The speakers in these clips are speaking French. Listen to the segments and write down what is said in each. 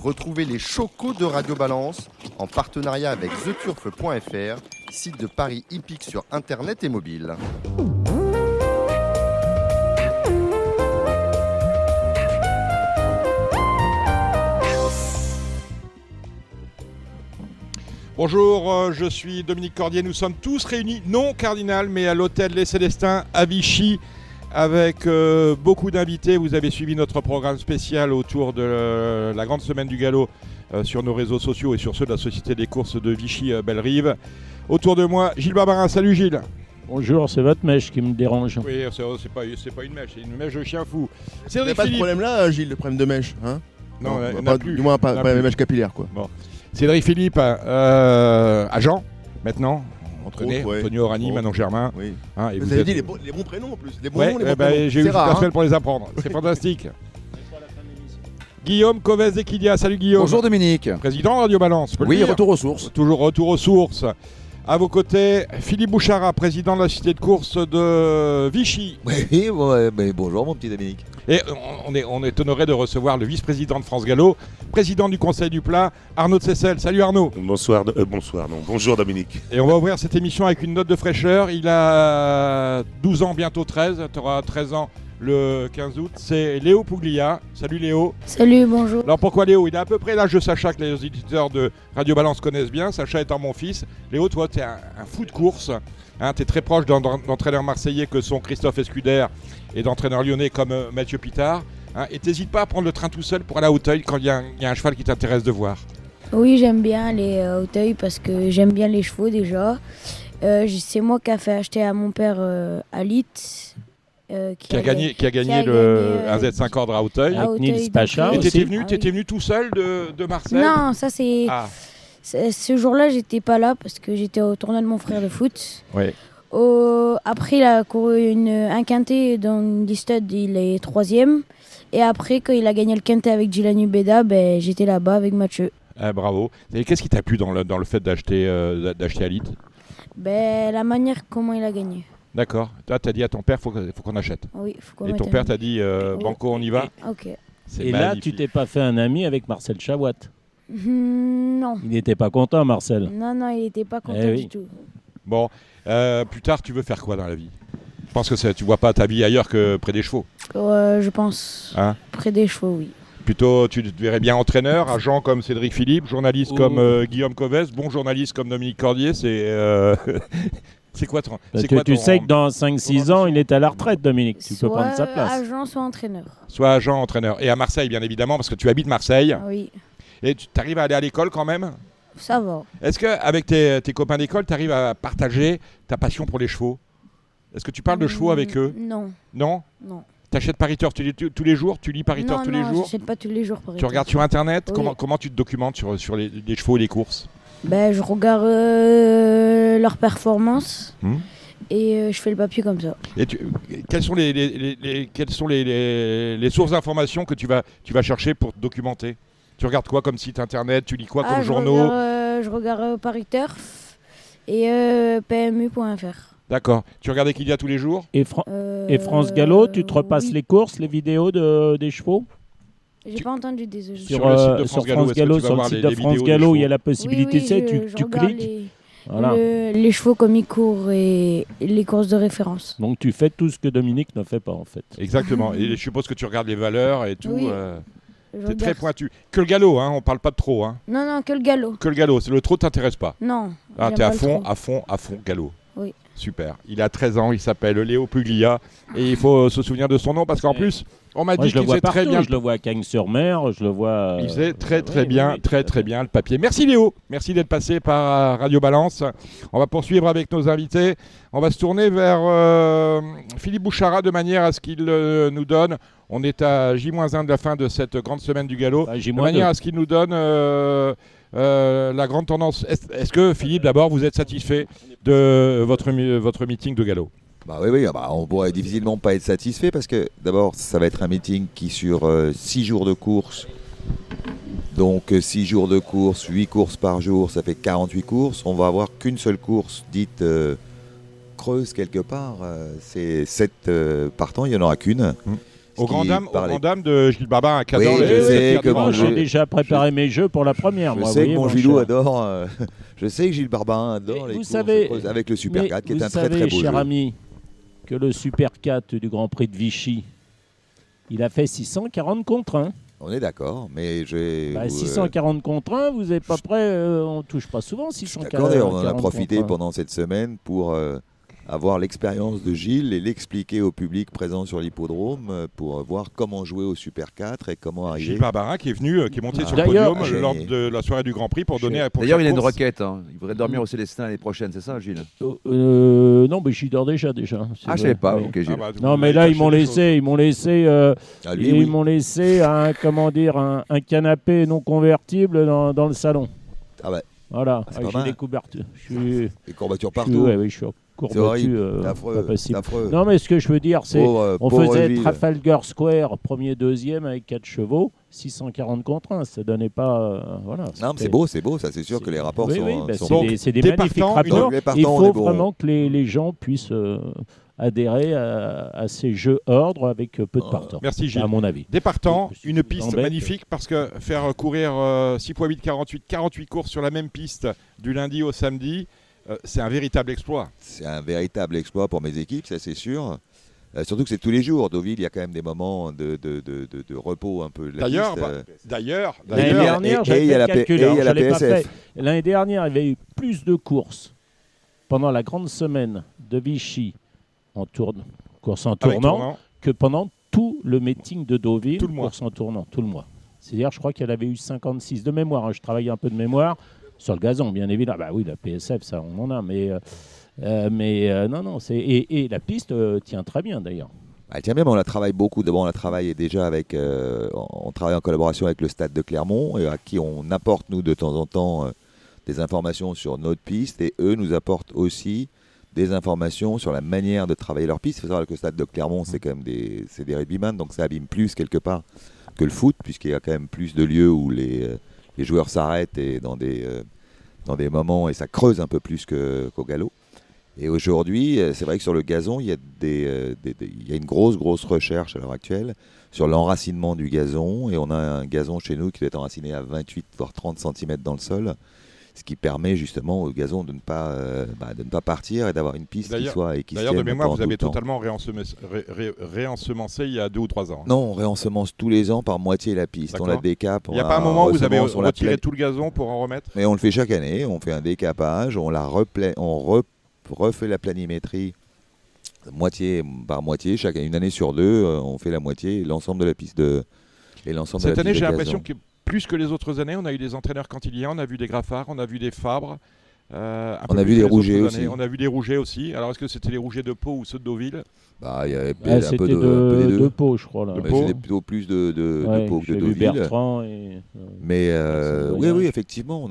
Retrouvez les chocos de Radio Balance en partenariat avec theturf.fr, site de paris hippique sur internet et mobile. Bonjour, je suis Dominique Cordier. Nous sommes tous réunis, non cardinal, mais à l'hôtel Les Célestins à Vichy, avec beaucoup d'invités. Vous avez suivi notre programme spécial autour de la grande semaine du galop sur nos réseaux sociaux et sur ceux de la Société des courses de Vichy-Bellerive. Autour de moi, Gilles Barbarin. Salut Gilles. Bonjour, c'est votre mèche qui me dérange. Oui, c'est pas une mèche, c'est une mèche de chien fou. Il n'y a pas de problème là, Gilles, le problème de mèche, hein? Non, du moins pas la mèche capillaire, quoi. Bon. Cédric Philippe, agent, maintenant, entraîné, ouais. Antonio Rani, Manon Germain. Oui. Hein, et vous avez dit les bons prénoms en plus. Les bons ouais, noms, les bons prénoms. j'ai eu rare, toute la semaine pour les apprendre. C'est fantastique. Guillaume Covès d'Equidia. Salut Guillaume. Bonjour Dominique. Président de Radio Balance. Oui, retour aux sources. Toujours retour aux sources. À vos côtés, Philippe Bouchara, président de la Société de course de Vichy. Oui, mais bonjour mon petit Dominique. Et on est honoré de recevoir le vice-président de France Gallo, président du Conseil du Plat, Arnaud de Seyssel. Salut Arnaud. Bonjour Dominique. Et on va ouvrir cette émission avec une note de fraîcheur. Il a 12 ans, bientôt 13. Tu auras 13 ans le 15 août. C'est Léo Puglia. Salut Léo. Salut, bonjour. Alors pourquoi Léo? Il a à peu près l'âge de Sacha que les auditeurs de Radio Balance connaissent bien. Sacha étant mon fils. Léo, toi, tu es un fou de course. Hein, tu es très proche d'entraîneurs marseillais que sont Christophe Escuder et d'entraîneurs lyonnais comme Mathieu Pitard. Hein, et t'hésites pas à prendre le train tout seul pour aller à Auteuil quand il y a un cheval qui t'intéresse de voir. Oui, j'aime bien aller à Auteuil parce que j'aime bien les chevaux déjà. C'est moi qui a fait acheter à mon père Alit. Qui a gagné un Z5 ordre à Auteuil. Avec Nils Pacha. Et t'étais venu tout seul de Marseille? Non, ça c'est... Ah. Ce jour-là, j'étais pas là parce que j'étais au tournoi de mon frère de foot. Oui. Après, il a couru un quintet dans le stade, il est 3e. Et après, quand il a gagné le quintet avec Gilani Beda, j'étais là-bas avec Mathieu. Bravo. Et qu'est-ce qui t'a plu dans le fait d'acheter Alit? La manière comment il a gagné. D'accord. Toi, t'as dit à ton père, faut qu'on achète. Oui, faut qu'on Et ton père t'a dit, Banco, on y va? Ok. Et là, tu t'es pas fait un ami avec Marcel Chawat? Non. Il n'était pas content, Marcel. Non, il n'était pas content du tout. Bon, plus tard, tu veux faire quoi dans la vie? Je pense que tu vois pas ta vie ailleurs que près des chevaux. Je pense. Hein? Près des chevaux, oui. Plutôt, tu te verrais bien entraîneur, agent comme Cédric Philippe, journaliste comme Guillaume Covès, bon journaliste comme Dominique Cordier, c'est quoi ton... Tu sais que dans 5-6 ans, il est à la retraite, Dominique. Tu peux prendre sa place. Soit agent, soit entraîneur. Soit agent, entraîneur. Et à Marseille, bien évidemment, parce que tu habites Marseille. Oui. Et tu arrives à aller à l'école quand même? Ça va. Est-ce qu'avec tes copains d'école, tu arrives à partager ta passion pour les chevaux? Est-ce que tu parles de chevaux avec eux? Non. Non? Non. Tu achètes Paris Turf tous les jours? Tu lis Paris Turf tous les jours? Non, je n'achète pas tous les jours Paris Turf. Tu regardes sur Internet? Oui. Comment tu te documentes sur les chevaux et les courses? Je regarde leurs performances. Et je fais le papier comme ça. Et quelles sont les sources d'informations que tu vas chercher pour te documenter? Tu regardes quoi comme site internet? Tu lis quoi comme journaux? Je regarde Paris Turf et PMU.fr. D'accord. Tu regardes Equidia tous les jours? Et France Gallo, tu te repasses les courses, les vidéos des chevaux? J'ai pas entendu, désolé. Sur le site de France Gallo, sur le site de France Gallo, il y a la possibilité, tu cliques. Voilà. Les chevaux comme ils courent et les courses de référence. Donc tu fais tout ce que Dominique ne fait pas en fait. Exactement. Et je suppose que tu regardes les valeurs et tout. Oui. C'est très pointu. Que le galop, hein, on parle pas de trop. Hein. Non, que le galop. Que le galop, le trot t'intéresse pas? Non. T'es à fond galop. Oui. Super. Il a 13 ans, il s'appelle Léo Puglia et il faut se souvenir de son nom parce qu'en plus, on m'a dit qu'il faisait très bien. Je le vois à Cagnes-sur-Mer, je le vois. Il faisait très bien le papier. Merci Léo, merci d'être passé par Radio Balance. On va poursuivre avec nos invités. On va se tourner vers Philippe Bouchara de manière à ce qu'il nous donne. On est à J-1 de la fin de cette grande semaine du galop. De manière à ce qu'il nous donne la grande tendance. Est-ce que Philippe, d'abord, vous êtes satisfait de votre meeting de galop? Oui, on pourrait difficilement pas être satisfait parce que d'abord ça va être un meeting qui sur 6 jours de course, donc 6 jours de course, 8 courses par jour, ça fait 48 courses. On va avoir qu'une seule course dite creuse quelque part, c'est 7 partants, il n'y en aura qu'une. Aux grandes par les- dames de Gilles Barbarin, qui adore Oui, les je sais les que triathlons. mon J'ai jeu- déjà préparé mes jeux pour la première. Je moi, sais voyez, que mon mon Gilou cher. adore. Je sais que Gilles Barbarin adore Mais les vous courses savez- avec le Super 4, qui est vous un très savez, très beau cher jeu. ami, que le Super 4 du Grand Prix de Vichy, il a fait 640 contre 1. On est d'accord, mais je. 640 contre 1, vous n'êtes pas prêt, on ne touche pas souvent 640 D'accord, on en a contre profité 1. pendant cette semaine pour avoir l'expérience de Gilles et l'expliquer au public présent sur l'hippodrome pour voir comment jouer au Super 4 et comment arriver. Gilles Barbarin qui est venu, qui est monté sur le D'ailleurs, podium lors de la soirée du Grand Prix pour donner. pour D'ailleurs, chaque il a une course. requête. Hein. Il voudrait dormir au Célestin l'année prochaine, c'est ça, Gilles? Non, mais j'y dors déjà. Ah, je vrai. savais pas. Oui. Ok, Gilles. Ah bah, Non, vous mais avez là, caché ils m'ont des choses. laissé, Ah, lui, ils oui. m'ont laissé un canapé non convertible dans le salon. Ah bah, Voilà, c'est pas j'ai mal. des couvertures. Je suis, les courbatures je suis- partout. ouais, oui, je suis C'est courbattu, horrible, c'est pas affreux, c'est possible. affreux. Non, mais ce que je veux dire, c'est on Pauvre faisait ville. Trafalgar Square, premier, deuxième, avec 4 chevaux, 640 contre 1. Ça donnait pas. Voilà, Non, mais c'était- c'est beau, ça c'est sûr que les rapports oui, sont. oui, bah, sont c'est bons. des, c'est des des magnifiques partants, rapports. les partants, Il on faut est bon. vraiment que les gens puissent adhérer à ces jeux ordre avec peu de partants, Merci Gilles. à mon avis. Des partants, Je une piste embête. magnifique parce que faire courir 6 x 8, 48 courses sur la même piste du lundi au samedi, c'est un véritable exploit. C'est un véritable exploit pour mes équipes, ça c'est sûr. Surtout que c'est tous les jours. Deauville, il y a quand même des moments de repos un peu de la D'ailleurs, piste. D'ailleurs, L'année dernière, et j'avais il y a fait la le P- calcul, et il y a alors la je l'ai pas PSF. fait. L'année dernière, il y avait eu plus de courses pendant la grande semaine de Vichy en course en avec tournant tournant. que pendant tout le meeting de Deauville, Tout le mois. course en tournant, tout le mois. C'est-à-dire, je crois qu'elle avait eu 56 de mémoire. Hein. Je travaillais un peu de mémoire sur le gazon, bien évidemment. Bah oui, la PSF, ça, on en a, mais non, et la piste tient très bien d'ailleurs. Elle tient bien, mais on la travaille beaucoup. D'abord, on la travaille déjà avec. On travaille en collaboration avec le Stade de Clermont, et à qui on apporte, nous, de temps en temps, des informations sur notre piste, et eux nous apportent aussi des informations sur la manière de travailler leur piste. Il faut savoir que le Stade de Clermont, c'est quand même des rugbyman, donc ça abîme plus quelque part que le foot, puisqu'il y a quand même plus de lieux où les joueurs s'arrêtent et dans des moments, et ça creuse un peu plus qu'au galop. Et aujourd'hui, c'est vrai que sur le gazon, il y a, il y a une grosse recherche à l'heure actuelle sur l'enracinement du gazon. Et on a un gazon chez nous qui doit être enraciné à 28 voire 30 cm dans le sol, ce qui permet justement au gazon de ne pas partir et d'avoir une piste qui soit et qui D'ailleurs, de tienne mémoire, pendant vous tout avez le temps. totalement réensemencé il y a 2 ou 3 ans. Non, on réensemence tous les ans par moitié la piste. On D'accord. la décape. Il n'y a pas un moment où vous avez on la retiré plaine- tout le gazon pour en remettre? Mais on le fait chaque année. On fait un décapage, on la refait la planimétrie moitié par moitié. Une année sur deux, on fait la moitié et l'ensemble de la piste et l'ensemble de la Cette année, piste j'ai de l'impression gazon. que plus que les autres années, on a eu des entraîneurs cantiliens, on a vu des Graffard, on a vu des Fabre. Un On peu a plus vu que des les Rouget autres années. aussi. On a vu des Rougets aussi. Alors, est-ce que c'était les Rougets de Pau ou ceux de Deauville? Bah, il y avait Ah, un c'était peu un peu des de deux. Pau, je crois. Là. De Mais Pau. c'était plutôt plus de Ouais, Pau que j'ai de vu Deauville. Bertrand et... Mais Voyage. oui, effectivement, on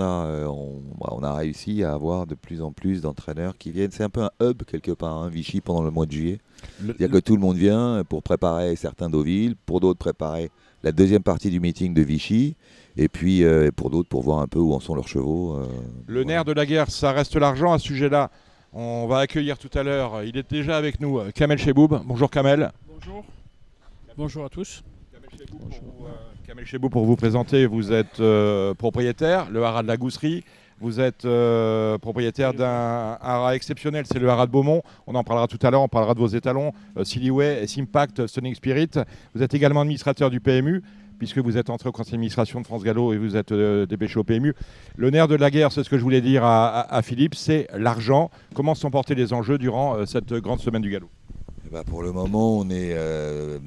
a réussi à avoir de plus en plus d'entraîneurs qui viennent. C'est un peu un hub quelque part, hein, Vichy, pendant le mois de juillet. C'est-à-dire que tout le monde vient pour préparer certains Deauville, pour d'autres préparer la deuxième partie du meeting de Vichy, et puis pour d'autres pour voir un peu où en sont leurs chevaux. Le nerf de la guerre, ça reste l'argent à ce sujet-là. On va accueillir tout à l'heure, il est déjà avec nous, Kamel Cheboub. Bonjour Kamel. Bonjour. Bonjour à tous. Kamel Cheboub, pour vous présenter, vous êtes propriétaire, le haras de la Gousserie. Vous êtes propriétaire d'un haras exceptionnel, c'est le haras de Beaumont. On en parlera tout à l'heure, on parlera de vos étalons, Silhouette, Simpact, Sonic Spirit. Vous êtes également administrateur du PMU, puisque vous êtes entré au conseil d'administration de France Gallo et vous êtes dépêché au PMU. Le nerf de la guerre, c'est ce que je voulais dire à Philippe, c'est l'argent. Comment sont portés les enjeux durant cette grande semaine du galop? Pour le moment, on est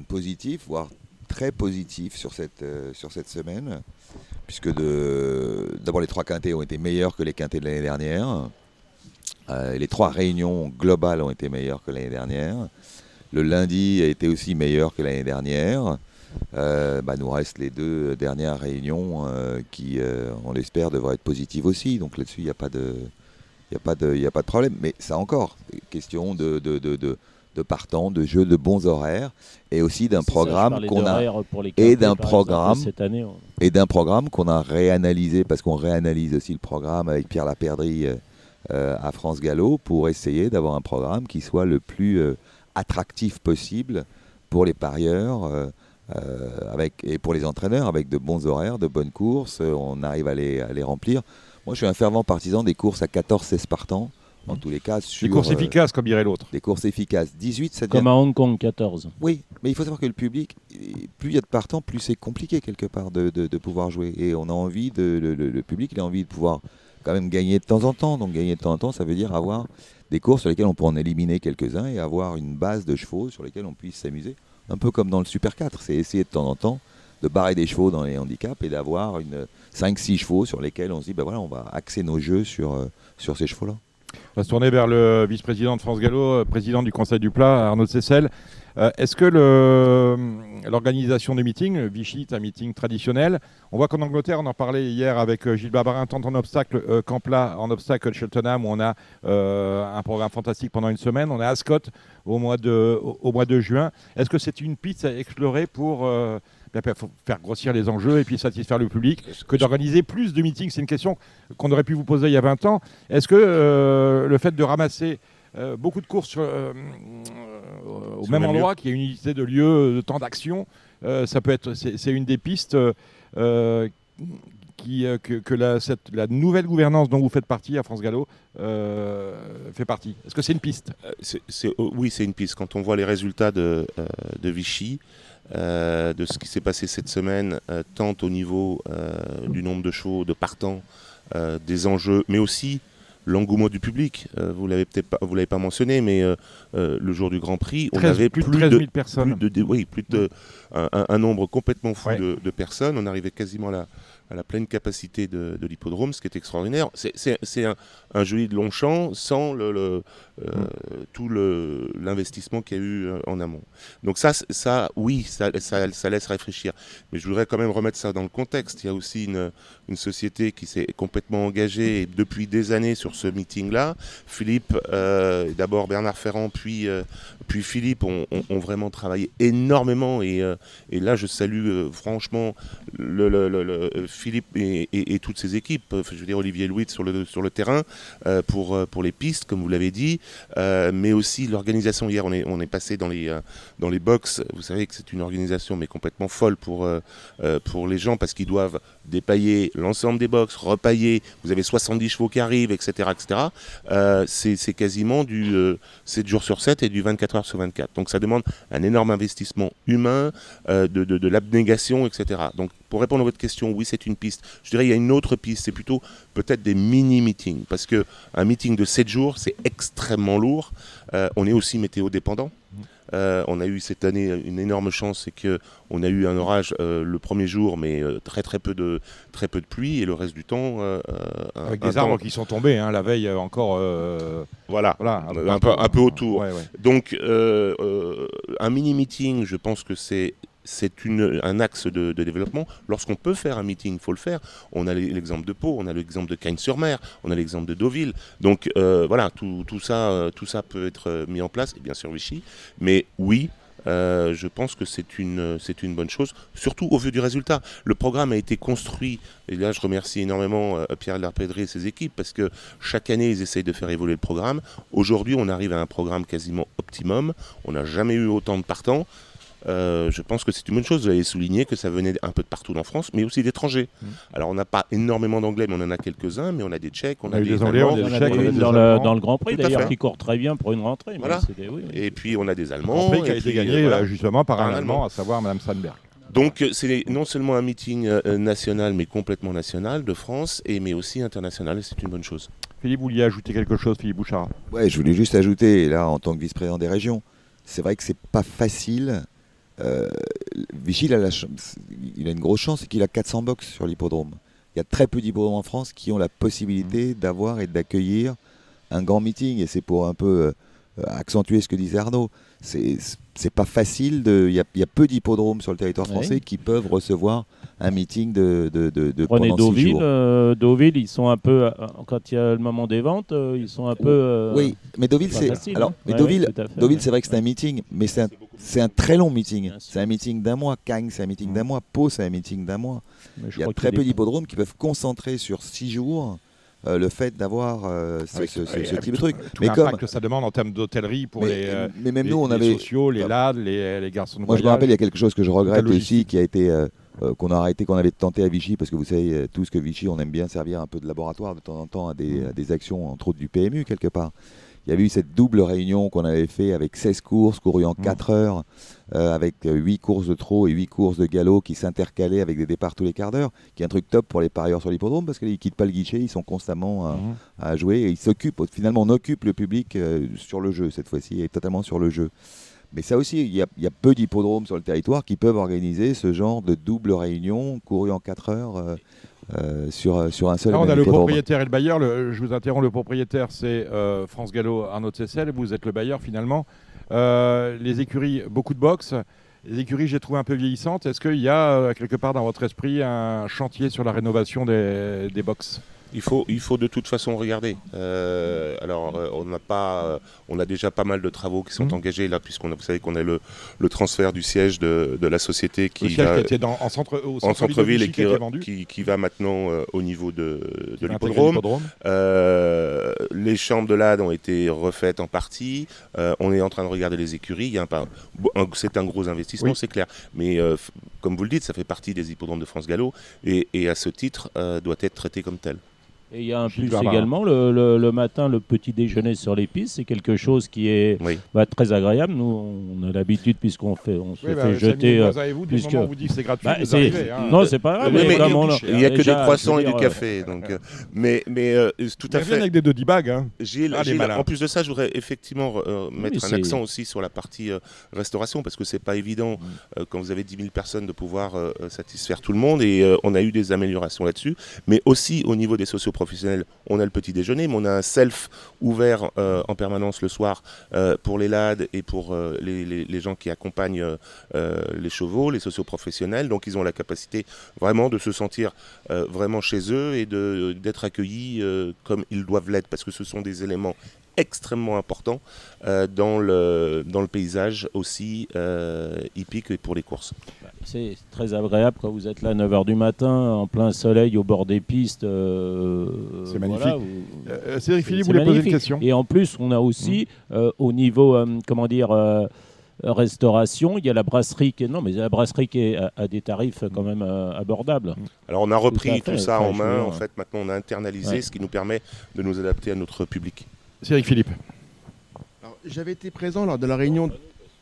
positif, voire très positif sur cette semaine, puisque d'abord les 3 quintés ont été meilleurs que les quintés de l'année dernière. Les 3 réunions globales ont été meilleures que l'année dernière. Le lundi a été aussi meilleur que l'année dernière. Nous restent les 2 dernières réunions qui, on l'espère, devraient être positives aussi. Donc là-dessus, il n'y a pas de problème. Mais ça encore, question de partants, de jeux, de bons horaires, et aussi d'un programme qu'on a d'un programme qu'on a réanalysé, parce qu'on réanalyse aussi le programme avec Pierre Laperdrie à France Gallo pour essayer d'avoir un programme qui soit le plus attractif possible pour les parieurs et pour les entraîneurs, avec de bons horaires, de bonnes courses. On arrive à les remplir. Moi, je suis un fervent partisan des courses à 14-16 partants. En tous les cas, des courses efficaces, comme dirait l'autre. Des courses efficaces. 18, ça devient... Comme à Hong Kong, 14. Oui, mais il faut savoir que le public, plus il y a de partants, plus c'est compliqué quelque part de pouvoir jouer. Et on a envie, le public, il a envie de pouvoir quand même gagner de temps en temps. Donc gagner de temps en temps, ça veut dire avoir des courses sur lesquelles on peut en éliminer quelques-uns et avoir une base de chevaux sur lesquels on puisse s'amuser. Un peu comme dans le Super 4, c'est essayer de temps en temps de barrer des chevaux dans les handicaps et d'avoir 5-6 chevaux sur lesquels on se dit, on va axer nos jeux sur ces chevaux-là. On va se tourner vers le vice-président de France Gallo, président du Conseil du Plat, Arnaud de Seyssel. Est-ce que l'organisation des meetings, Vichy est un meeting traditionnel. On voit qu'en Angleterre, on en parlait hier avec Gilles Barbarin, tant en obstacle qu'en plat, en obstacle Cheltenham, où on a un programme fantastique pendant une semaine. On a Ascot au mois de juin. Est-ce que c'est une piste à explorer pour faire grossir les enjeux et puis satisfaire le public, que d'organiser plus de meetings? C'est une question qu'on aurait pu vous poser il y a 20 ans. Est-ce que le fait de ramasser beaucoup de courses au même endroit, qu'il y ait une unité de lieu, de temps d'action, ça peut être, c'est une des pistes que la nouvelle gouvernance dont vous faites partie à France Gallo fait partie. Est-ce que c'est une piste? Oui, c'est une piste. Quand on voit les résultats de Vichy, de ce qui s'est passé cette semaine, tant au niveau du nombre de chevaux, de partants, des enjeux, mais aussi l'engouement du public. Vous l'avez pas mentionné, mais le jour du Grand Prix, on avait plus de 13 000 personnes. Un nombre complètement fou de personnes. On arrivait quasiment à la pleine capacité de l'hippodrome, ce qui est extraordinaire. C'est un joli de Longchamp sans tout l'investissement qu'il y a eu en amont. Donc ça laisse réfléchir. Mais je voudrais quand même remettre ça dans le contexte. Il y a aussi une société qui s'est complètement engagée depuis des années sur ce meeting-là. Philippe, d'abord Bernard Ferrand, puis Philippe ont vraiment travaillé énormément. Et là, je salue franchement Philippe et toutes ses équipes. Je veux dire, Olivier Louis sur le terrain pour les pistes, comme vous l'avez dit, mais aussi l'organisation. Hier, on est passé dans les box. Vous savez que c'est une organisation mais complètement folle pour les gens, parce qu'ils doivent dépailler l'ensemble des box, repailler. Vous avez 70 chevaux qui arrivent, etc. C'est quasiment du 7 jours sur 7 et du 24 heures sur 24. Donc ça demande un énorme investissement humain, de l'abnégation, etc. Donc pour répondre à votre question, oui, c'est une piste. Je dirais qu'il y a une autre piste, c'est plutôt peut-être des mini-meetings, parce qu'un meeting de 7 jours, c'est extrêmement lourd. On est aussi météo dépendant. On a eu cette année une énorme chance, c'est qu'on a eu un orage le premier jour, mais très peu de pluie, et le reste du temps... avec des arbres qui sont tombés, la veille encore... Voilà, un peu autour. Ouais. Donc, un mini-meeting, je pense que c'est un axe de développement. Lorsqu'on peut faire un meeting, il faut le faire. On a l'exemple de Pau, on a l'exemple de Cagnes-sur-Mer, on a l'exemple de Deauville. Donc voilà, tout ça peut être mis en place, et bien sûr Vichy. Mais oui, je pense que c'est une bonne chose, surtout au vu du résultat. Le programme a été construit, et là je remercie énormément Pierre Larpédré et ses équipes, parce que chaque année ils essayent de faire évoluer le programme. Aujourd'hui, on arrive à un programme quasiment optimum. On n'a jamais eu autant de partants. Je pense que c'est une bonne chose. Vous avez souligné que ça venait un peu de partout en France, mais aussi d'étrangers. Alors on n'a pas énormément d'anglais, mais on en a quelques-uns. Mais on a des Tchèques, on a des Anglais, Allemands, dans le Grand Prix d'ailleurs, qui court très bien pour une rentrée. Voilà. Et puis on a des Allemands. Grand Prix qui a été gagné justement par un Allemand, à savoir Madame Sandberg. Donc c'est non seulement un meeting national, mais complètement national de France, mais aussi international. Et c'est une bonne chose. Philippe, vous vouliez ajouter quelque chose, Philippe Bouchard? Ouais, je voulais juste ajouter, là, en tant que vice-président des régions, c'est vrai que c'est pas facile. Vichy, il a une grosse chance, c'est qu'il a 400 box sur l'hippodrome. Il y a très peu d'hippodromes en France qui ont la possibilité d'avoir et d'accueillir un grand meeting, et c'est pour un peu accentuer ce que disait Arnaud. C'est pas facile, il y a peu d'hippodromes sur le territoire français qui peuvent recevoir un meeting Prenez pendant 6 jours. Deauville, ils sont un peu, quand il y a le moment des ventes, ils sont un peu... oui, mais Deauville, Deauville, c'est vrai que c'est un meeting, mais c'est un très long meeting. C'est un meeting d'un mois. Cagnes, c'est un meeting d'un mois. Pau, c'est un meeting d'un mois. Il y a très peu d'hippodromes qui peuvent concentrer sur 6 jours le fait d'avoir ce type de truc. Tout l'impact que ça demande en termes d'hôtellerie pour les sociaux, les LAD, les garçons de voyage. Moi, je me rappelle, il y a quelque chose que je regrette aussi, qui a été qu'on a arrêté, qu'on avait tenté à Vichy, parce que vous savez tous que Vichy, on aime bien servir un peu de laboratoire de temps en temps à des actions, entre autres du PMU quelque part. Il y avait eu cette double réunion qu'on avait fait avec 16 courses courues en 4 heures, avec 8 courses de trot et 8 courses de galop qui s'intercalaient avec des départs tous les quarts d'heure, qui est un truc top pour les parieurs sur l'hippodrome, parce qu'ils ne quittent pas le guichet, ils sont constamment à jouer, et ils s'occupent, finalement on occupe le public sur le jeu cette fois-ci, et totalement sur le jeu. Mais ça aussi, il y a peu d'hippodromes sur le territoire qui peuvent organiser ce genre de double réunion courue en 4 heures sur un seul. Là, on a le propriétaire et le bailleur. Je vous interromps, le propriétaire c'est France Gallo, Arnaud de Seyssel, vous êtes le bailleur finalement. Les écuries, beaucoup de box. Les écuries, j'ai trouvé un peu vieillissantes. Est-ce qu'il y a quelque part dans votre esprit un chantier sur la rénovation des box ? Il faut de toute façon regarder. On a déjà pas mal de travaux qui sont engagés là, puisqu'on a, vous savez qu'on a le transfert du siège de la société qui était en centre-ville et qui va maintenant au niveau de l'hippodrome. Les chambres de LAD ont été refaites en partie. On est en train de regarder les écuries. C'est un gros investissement, c'est clair. Mais comme vous le dites, ça fait partie des hippodromes de France Gallo et à ce titre doit être traité comme tel. Et il y a un plus également, le matin, le petit déjeuner sur les pistes, c'est quelque chose qui est très agréable. Nous, on a l'habitude, puisqu'on se fait jeter... puisque on vous dit que c'est gratuit, non, c'est pas grave. Il n'y a que des croissants et du café. Tout à fait. Avec des Doddy bags. Gilles, en plus de ça, je voudrais effectivement mettre un accent aussi sur la partie restauration, parce que c'est pas évident, quand vous avez 10 000 personnes, de pouvoir satisfaire tout le monde. Et on a eu des améliorations là-dessus. Mais aussi, au niveau des socioprofessionnels, on a le petit déjeuner, mais on a un self ouvert en permanence le soir pour les LAD et pour les gens qui accompagnent les chevaux, les socioprofessionnels. Donc ils ont la capacité vraiment de se sentir vraiment chez eux et d'être accueillis comme ils doivent l'être, parce que ce sont des éléments extrêmement importants dans le paysage aussi hippique et pour les courses. C'est très agréable quand vous êtes là à 9h du matin, en plein soleil, au bord des pistes. C'est magnifique. Cédric Philippe voulait poser une question. Et en plus, on a aussi, au niveau, restauration, il y a la brasserie qui est à des tarifs quand même abordables. Alors on a repris tout ça en main. En fait, maintenant on a internalisé, ce qui nous permet de nous adapter à notre public. Cédric Philippe. Alors, j'avais été présent lors de la réunion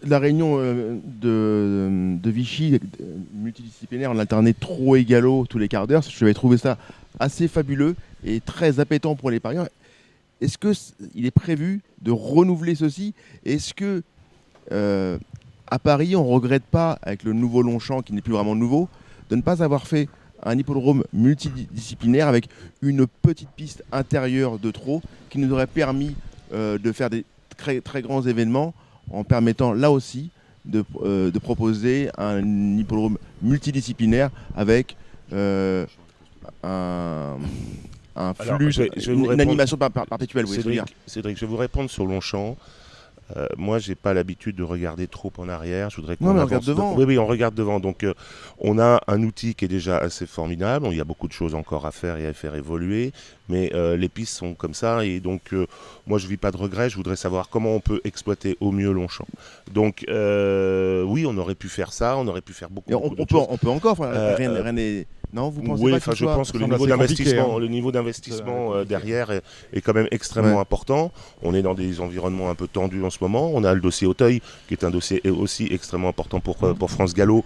de Vichy, multidisciplinaire, on alternait trot et galop tous les quarts d'heure. Je vais trouver ça assez fabuleux et très appétant pour les parieurs. Est-ce qu'il est prévu de renouveler ceci? Est-ce que à Paris, on ne regrette pas, avec le nouveau Longchamp qui n'est plus vraiment nouveau, de ne pas avoir fait un hippodrome multidisciplinaire avec une petite piste intérieure de trot qui nous aurait permis de faire des très, très grands événements, en permettant là aussi de proposer un hippodrome multidisciplinaire avec un flux, une animation perpétuelle. Cédric, je vais vous répondre sur Longchamp. Moi, j'ai pas l'habitude de regarder trop en arrière. Je voudrais qu'on regarde devant. Oui, on regarde devant. Donc, on a un outil qui est déjà assez formidable. Il y a beaucoup de choses encore à faire et à faire évoluer. Mais les pistes sont comme ça. Et donc, moi, je vis pas de regrets. Je voudrais savoir comment on peut exploiter au mieux Longchamp. Donc, oui, on aurait pu faire ça. On aurait pu faire beaucoup de choses. On peut encore. Rien n'est... Non, vous pensez pas que je pense que le niveau d'investissement derrière est quand même extrêmement important. On est dans des environnements un peu tendus en ce moment. On a le dossier Auteuil, qui est un dossier aussi extrêmement important pour France Gallo.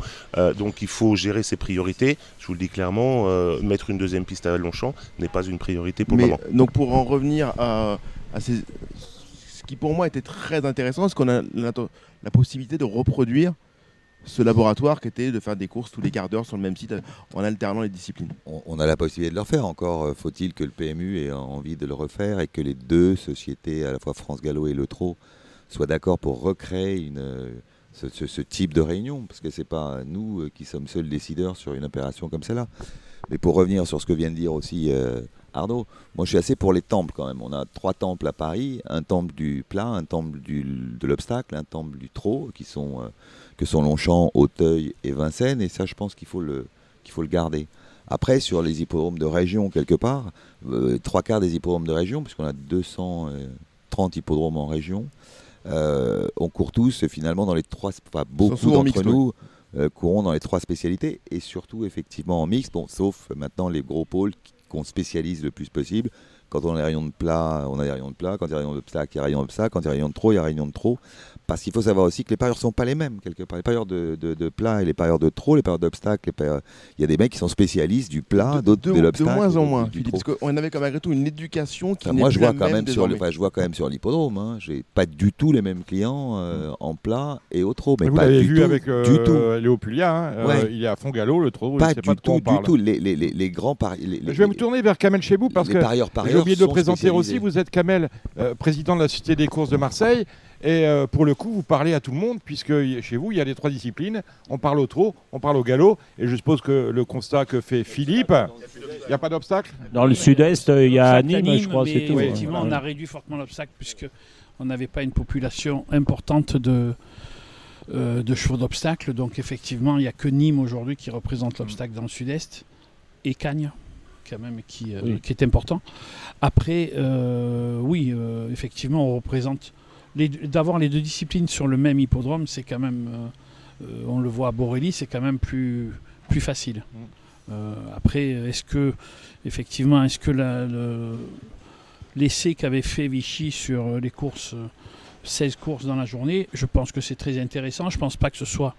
Donc il faut gérer ses priorités. Je vous le dis clairement, mettre une deuxième piste à Longchamp n'est pas une priorité pour le moment. Donc pour en revenir à ce qui pour moi était très intéressant, c'est qu'on a la possibilité de reproduire ce laboratoire qui était de faire des courses tous les quarts d'heure sur le même site en alternant les disciplines. On a la possibilité de le refaire encore. Faut-il que le PMU ait envie de le refaire et que les deux sociétés, à la fois France Gallo et Le Trot, soient d'accord pour recréer ce type de réunion, parce que ce n'est pas nous qui sommes seuls décideurs sur une opération comme celle-là. Mais pour revenir sur ce que vient de dire aussi Arnaud, moi je suis assez pour les temples quand même. On a 3 temples à Paris, un temple du plat, un temple de l'obstacle, un temple du trot, que sont Longchamp, Auteuil et Vincennes, et ça je pense qu'il faut le garder. Après, sur les hippodromes de région, quelque part, 3/4 des hippodromes de région, puisqu'on a 230 hippodromes en région, on court tous finalement dans les trois, beaucoup d'entre mixte, nous courons dans les 3 spécialités, et surtout effectivement en mixte, sauf maintenant les gros pôles qu'on spécialise le plus possible. Quand on a des rayons de plat, on a des rayons de plat. Quand il y a rayons d'obstacle, il y a rayons d'obstacle. Quand il y a rayons de trop, il y a rayons de trop. Parce qu'il faut savoir aussi que les parieurs ne sont pas les mêmes, quelque part. Les parieurs de plat et les parieurs de trop, les parieurs d'obstacle, il y a des mecs qui sont spécialistes du plat, d'autres de l'obstacle. De moins en moins, du Philippe, trop. parce qu'on avait comme malgré tout une éducation qui n'est Moi, plus je vois la quand même même désormais. je vois quand même sur l'hippodrome. Hein. J'ai pas du tout les mêmes clients en plat et au trop. Mais vous pas l'avez du vu tout, avec du tout. Léo Pulia, hein, Ouais. il est à fond galop, le trop, Pas il sait pas de quoi on du parle. tout. Les grands paris. Je vais me tourner vers Kamel Chebou parce les que parieurs j'ai oublié de le sont présenter aussi. spécialisés. Vous êtes Kamel, président de la Société des courses de Marseille. Et pour le coup, vous parlez à tout le monde, puisque chez vous, il y a les 3 disciplines. On parle au trot, on parle au galop. Et je suppose que le constat que fait Philippe, il n'y a pas d'obstacle. Dans le sud-est, il y a Obstacle à Nîmes, je crois, mais c'est tout. effectivement, Ouais. on a réduit fortement l'obstacle puisqu'on n'avait pas une population importante de chevaux d'obstacle. Donc effectivement, il n'y a que Nîmes aujourd'hui qui représente l'obstacle dans le sud-est. Et Cagnes, quand même, qui est important. Après, effectivement, on représente... D'avoir les 2 disciplines sur le même hippodrome, c'est quand même... on le voit à Borély, c'est quand même plus facile. Après, est-ce que l'essai qu'avait fait Vichy sur les courses, 16 courses dans la journée, je pense que c'est très intéressant. Je ne pense pas que ce soit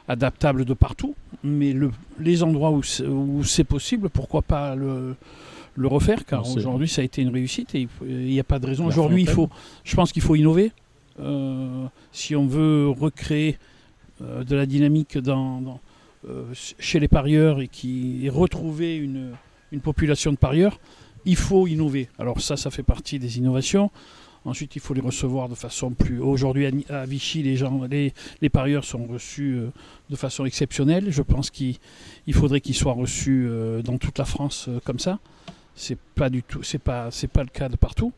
adaptable de partout, mais les endroits où c'est possible, pourquoi pas le refaire, car aujourd'hui ça a été une réussite et il n'y a pas de raison. Aujourd'hui, je pense qu'il faut innover. Si on veut recréer de la dynamique chez les parieurs et retrouver une population de parieurs, il faut innover. Alors ça fait partie des innovations. Ensuite, il faut les recevoir de façon plus... Aujourd'hui, à Vichy, les parieurs sont reçus de façon exceptionnelle. Je pense qu'il faudrait qu'ils soient reçus dans toute la France comme ça. C'est pas le cas de partout.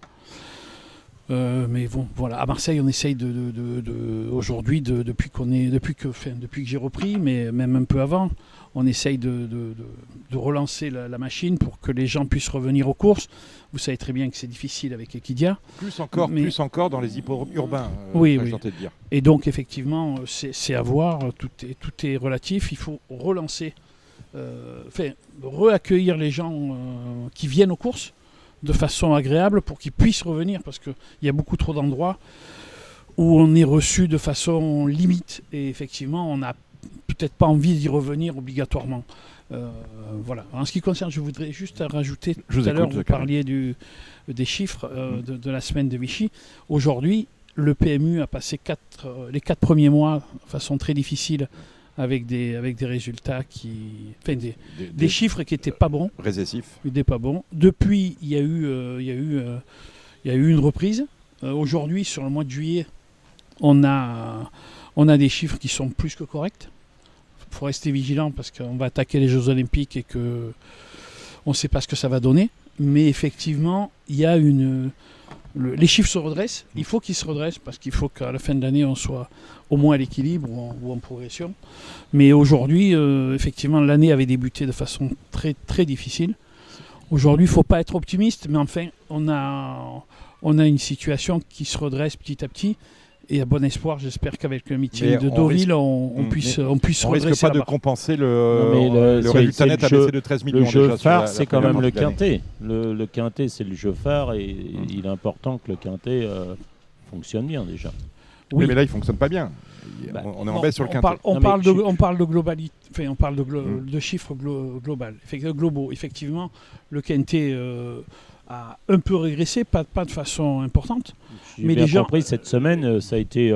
Mais bon, voilà. À Marseille, on essaye aujourd'hui, depuis que j'ai repris, mais même un peu avant, on essaye de relancer la machine pour que les gens puissent revenir aux courses. Vous savez très bien que c'est difficile avec Equidia. Plus encore dans les hippodromes urbains, oui. j'ai tenté de dire. Et donc, effectivement, c'est à voir. Tout est relatif. Il faut relancer, reaccueillir les gens qui viennent aux courses de façon agréable pour qu'ils puissent revenir, parce qu'il y a beaucoup trop d'endroits où on est reçu de façon limite et effectivement on n'a peut-être pas envie d'y revenir obligatoirement. Voilà. En ce qui concerne, je voudrais juste rajouter, tout à l'heure vous parliez des chiffres de la semaine de Vichy. Aujourd'hui, le PMU a passé les 4 premiers mois de façon très difficile avec des résultats des chiffres qui n'étaient pas bons. Récessifs. Pas bons. Depuis, il y a eu une reprise. Aujourd'hui, sur le mois de juillet, on a des chiffres qui sont plus que corrects. Il faut rester vigilant parce qu'on va attaquer les Jeux Olympiques et qu'on ne sait pas ce que ça va donner. Mais effectivement, il y a les chiffres se redressent. Il faut qu'ils se redressent parce qu'il faut qu'à la fin de l'année, on soit au moins à l'équilibre ou en progression. Mais aujourd'hui, effectivement, l'année avait débuté de façon très, très difficile. Aujourd'hui, il ne faut pas être optimiste, mais enfin, on a une situation qui se redresse petit à petit. Et à bon espoir, j'espère qu'avec le meeting de Deauville, on puisse redresser. On risque pas de compenser le résultat net a baissé de 13 millions. Le jeu déjà phare, c'est quand même le première quintet. Le quintet, c'est le jeu phare et il est important que le quintet fonctionne bien déjà. Oui, mais là, il ne fonctionne pas bien. On est en baisse sur le quintet. On parle de globalité, on parle de chiffres globaux. Effectivement, le quintet a un peu régressé, pas de façon importante. Mais les gens compris, cette semaine, ça a été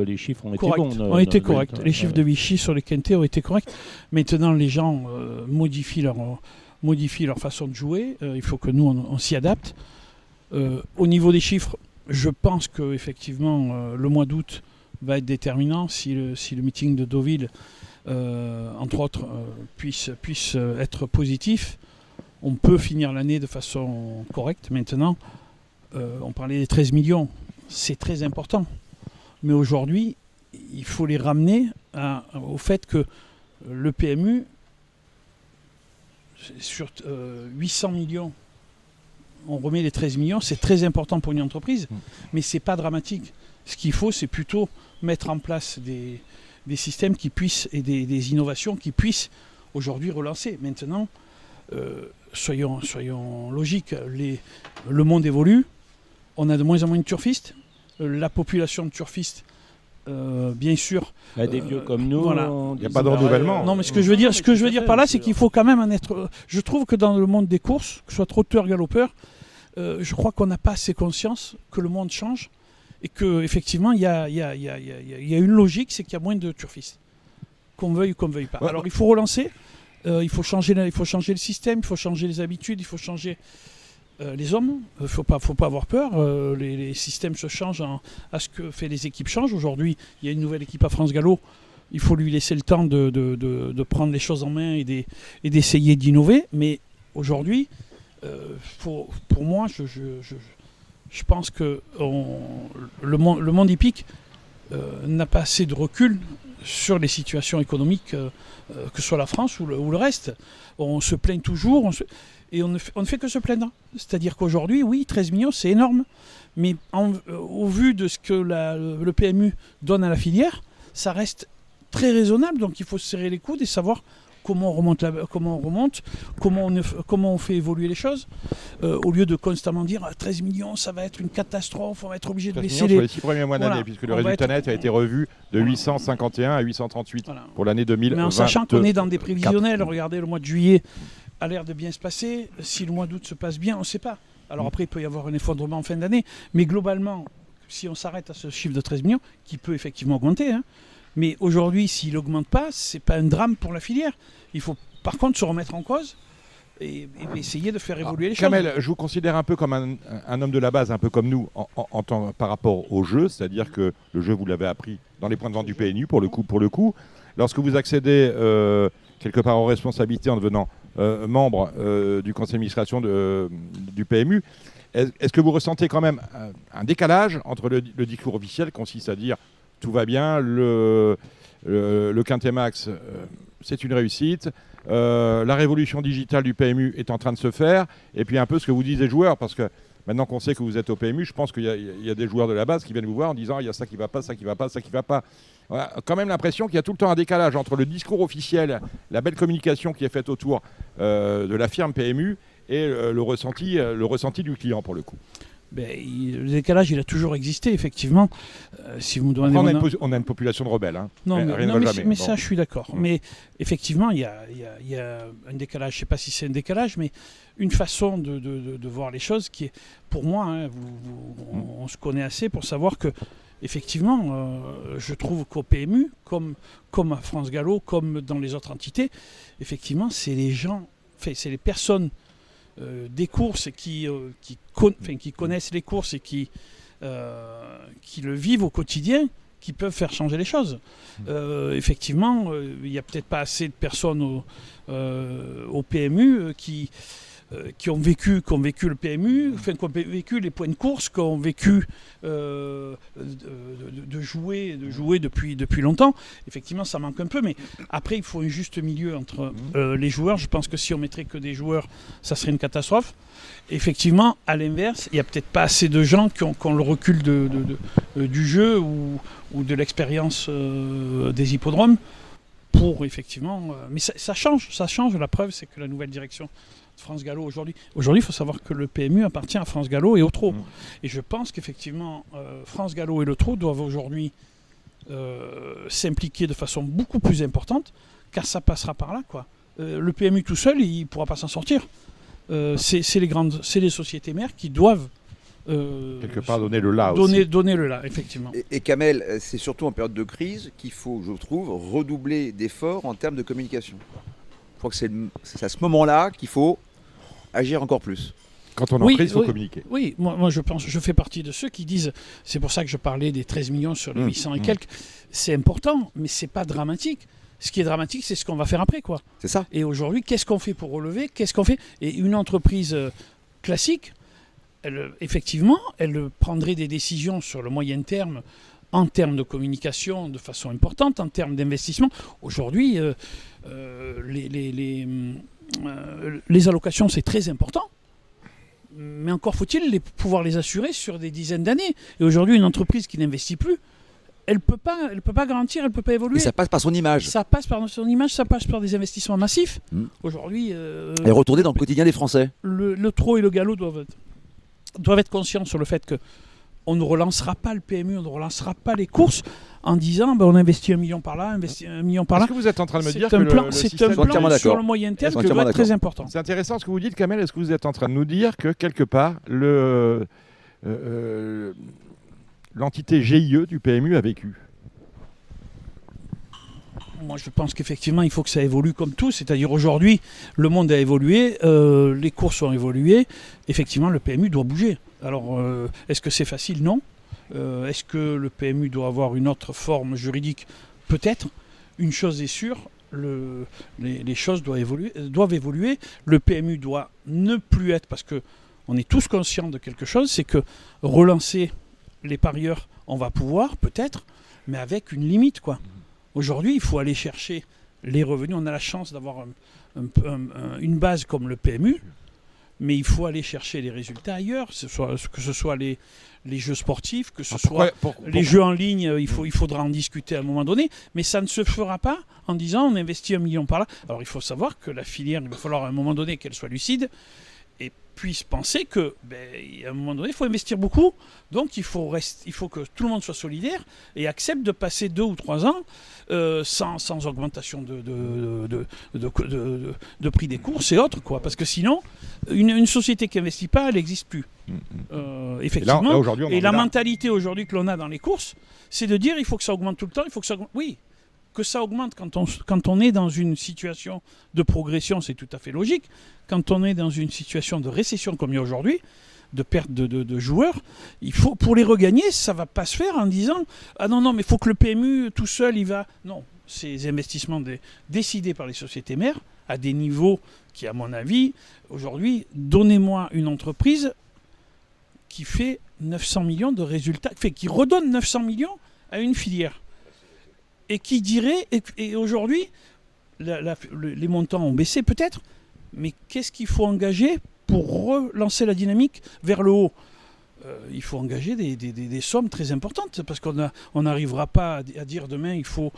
les chiffres ont été bons. Ont été corrects. Les chiffres de Vichy sur les quintets ont été corrects. Maintenant, les gens modifient leur façon de jouer. Il faut que nous on s'y adapte. Au niveau des chiffres, je pense que effectivement le mois d'août va être déterminant si le meeting de Deauville, entre autres, puisse être positif. On peut finir l'année de façon correcte. Maintenant, on parlait des 13 millions. C'est très important. Mais aujourd'hui, il faut les ramener au fait que le PMU, sur 800 millions, on remet les 13 millions, c'est très important pour une entreprise, mais c'est pas dramatique. Ce qu'il faut, c'est plutôt mettre en place des systèmes qui puissent, et des innovations qui puissent aujourd'hui relancer. Maintenant, soyons logiques, le monde évolue, on a de moins en moins de turfistes, la population de turfistes, bien sûr. Des vieux comme nous, voilà. Il n'y a pas de renouvellement. Non, mais ce que je veux dire par là, c'est qu'il faut quand même en être. Je trouve que dans le monde des courses, que ce soit trotteur, galopeur, je crois qu'on n'a pas assez conscience que le monde change et qu'effectivement, il y a une logique, c'est qu'il y a moins de turfistes, qu'on veuille ou qu'on ne veuille pas. Ouais. Alors il faut relancer, il faut changer le système, il faut changer les habitudes, il faut changer les hommes. Il ne faut pas avoir peur. Les systèmes se changent à ce que fait les équipes changent. Aujourd'hui, il y a une nouvelle équipe à France Gallo. Il faut lui laisser le temps de prendre les choses en main et d'essayer d'innover. Mais aujourd'hui, pour moi, je pense que le monde hippique n'a pas assez de recul sur les situations économiques, que ce soit la France ou le reste. On se plaint toujours, et on ne fait que se plaindre. C'est-à-dire qu'aujourd'hui, oui, 13 millions, c'est énorme, mais au vu de ce que le PMU donne à la filière, ça reste très raisonnable. Donc il faut se serrer les coudes et savoir comment on remonte, comment on fait évoluer les choses, au lieu de constamment dire 13 millions, ça va être une catastrophe, on va être obligé de baisser sur les 6 premiers mois d'année, puisque le résultat net a été revu de 851 à 838 pour l'année 2020. Mais en sachant qu'on est dans des prévisionnels, regardez, le mois de juillet a l'air de bien se passer, si le mois d'août se passe bien, on ne sait pas. Alors après, il peut y avoir un effondrement en fin d'année, mais globalement, si on s'arrête à ce chiffre de 13 millions, qui peut effectivement augmenter, mais aujourd'hui, s'il n'augmente pas, ce n'est pas un drame pour la filière. Il faut par contre se remettre en cause et essayer de faire évoluer les choses. Kamel, je vous considère un peu comme un homme de la base, un peu comme nous, par rapport au jeu, c'est-à-dire que le jeu, vous l'avez appris dans les points de vente du PNU, pour le coup. Lorsque vous accédez quelque part aux responsabilités en devenant membre du conseil d'administration du PMU, est-ce que vous ressentez quand même un décalage entre le discours officiel, consiste à dire tout va bien, le Quintet Max, c'est une réussite, la révolution digitale du PMU est en train de se faire, et puis un peu ce que vous disent les joueurs, parce que maintenant qu'on sait que vous êtes au PMU, je pense qu'il y a des joueurs de la base qui viennent vous voir en disant il y a ça qui va pas, ça qui va pas, ça qui va pas. Voilà. Quand même l'impression qu'il y a tout le temps un décalage entre le discours officiel, la belle communication qui est faite autour de la firme PMU et le ressenti du client pour le coup. Le décalage, il a toujours existé, effectivement. Si vous me demandez on a une population de rebelles. Non, mais ça, je suis d'accord. Mais effectivement, il y a un décalage. Je ne sais pas si c'est un décalage, mais une façon de voir les choses qui est, pour moi, on se connaît assez pour savoir que, effectivement, je trouve qu'au PMU, comme à France Gallo, comme dans les autres entités, effectivement, c'est les gens, c'est les personnes des courses qui connaissent les courses et qui le vivent au quotidien, qui peuvent faire changer les choses. Effectivement, il n'y a peut-être pas assez de personnes au PMU qui ont vécu le PMU, qui ont vécu les points de course, qui ont vécu de jouer depuis longtemps. Effectivement, ça manque un peu, mais après, il faut un juste milieu entre les joueurs. Je pense que si on mettrait que des joueurs, ça serait une catastrophe. Effectivement, à l'inverse, il n'y a peut-être pas assez de gens qui ont le recul du jeu ou de l'expérience des hippodromes pour effectivement... mais ça change. La preuve, c'est que la nouvelle direction France Gallo aujourd'hui, il faut savoir que le PMU appartient à France Gallo et au Trot. Et je pense qu'effectivement, France Gallo et le Trot doivent aujourd'hui s'impliquer de façon beaucoup plus importante, car ça passera par là, quoi. Le PMU tout seul, il ne pourra pas s'en sortir. C'est les sociétés mères qui doivent quelque part donner le là aussi. Donner le là, effectivement. Et Kamel, c'est surtout en période de crise qu'il faut, je trouve, redoubler d'efforts en termes de communication. Je crois que c'est à ce moment-là qu'il faut agir encore plus. Quand on est en crise, il faut communiquer. Oui, moi je fais partie de ceux qui disent, c'est pour ça que je parlais des 13 millions sur les 800 et quelques, c'est important, mais c'est pas dramatique. Ce qui est dramatique, c'est ce qu'on va faire après, quoi. C'est ça. Et aujourd'hui, qu'est-ce qu'on fait pour relever ? Qu'est-ce qu'on fait ? Et une entreprise classique, effectivement, elle prendrait des décisions sur le moyen terme, en termes de communication de façon importante, en termes d'investissement. Aujourd'hui, les allocations, c'est très important. Mais encore faut-il pouvoir les assurer sur des dizaines d'années. Et aujourd'hui, une entreprise qui n'investit plus, elle peut pas garantir, elle peut pas évoluer. Et ça passe par son image. Ça passe par son image, ça passe par des investissements massifs. Aujourd'hui, Et retourner dans le quotidien des Français. le trot et le galop doivent être conscients sur le fait que on ne relancera pas le PMU, on ne relancera pas les courses en disant on investit 1 million par là, investit 1 million par là. Est-ce que vous êtes en train de me dire C'est que un plan, le c'est système... un plan sur le moyen terme qui doit être très important. C'est intéressant ce que vous dites, Kamel. Est-ce que vous êtes en train de nous dire que quelque part, l'entité GIE du PMU a vécu? Moi, je pense qu'effectivement, il faut que ça évolue comme tout. C'est-à-dire, aujourd'hui, le monde a évolué, les courses ont évolué. Effectivement, le PMU doit bouger. Alors, est-ce que c'est facile? Non. Est-ce que le PMU doit avoir une autre forme juridique? Peut-être. Une chose est sûre, les choses doivent évoluer. Le PMU doit ne plus être, parce qu'on est tous conscients de quelque chose, c'est que relancer les parieurs, on va pouvoir, peut-être, mais avec une limite, quoi. Aujourd'hui, il faut aller chercher les revenus. On a la chance d'avoir une base comme le PMU, mais il faut aller chercher les résultats ailleurs, que ce soit les jeux sportifs, que ce soit les jeux en ligne. Il faudra en discuter à un moment donné, mais ça ne se fera pas en disant on investit 1 million par là. Alors il faut savoir que la filière, il va falloir à un moment donné qu'elle soit lucide et puisse penser que, à un moment donné, il faut investir beaucoup. Donc il faut que tout le monde soit solidaire et accepte de passer 2 ou 3 ans sans augmentation de prix des courses et autres, quoi. Parce que sinon, une société qui n'investit pas, elle n'existe plus. Effectivement. Et la mentalité aujourd'hui que l'on a dans les courses, c'est de dire il faut que ça augmente tout le temps, il faut que ça augmente. Oui, que ça augmente quand on est dans une situation de progression, c'est tout à fait logique. Quand on est dans une situation de récession comme il y a aujourd'hui, de perte de joueurs, il faut, pour les regagner, ça ne va pas se faire en disant ah non, mais il faut que le PMU tout seul, il va... Non, ces investissements décidés par les sociétés mères à des niveaux qui, à mon avis, aujourd'hui, donnez-moi une entreprise qui fait 900 millions de résultats, qui redonne 900 millions à une filière. Et qui dirait, et aujourd'hui, les montants ont baissé peut-être, mais qu'est-ce qu'il faut engager pour relancer la dynamique vers le haut? Il faut engager des sommes très importantes, parce qu'on n'arrivera pas à dire demain il faut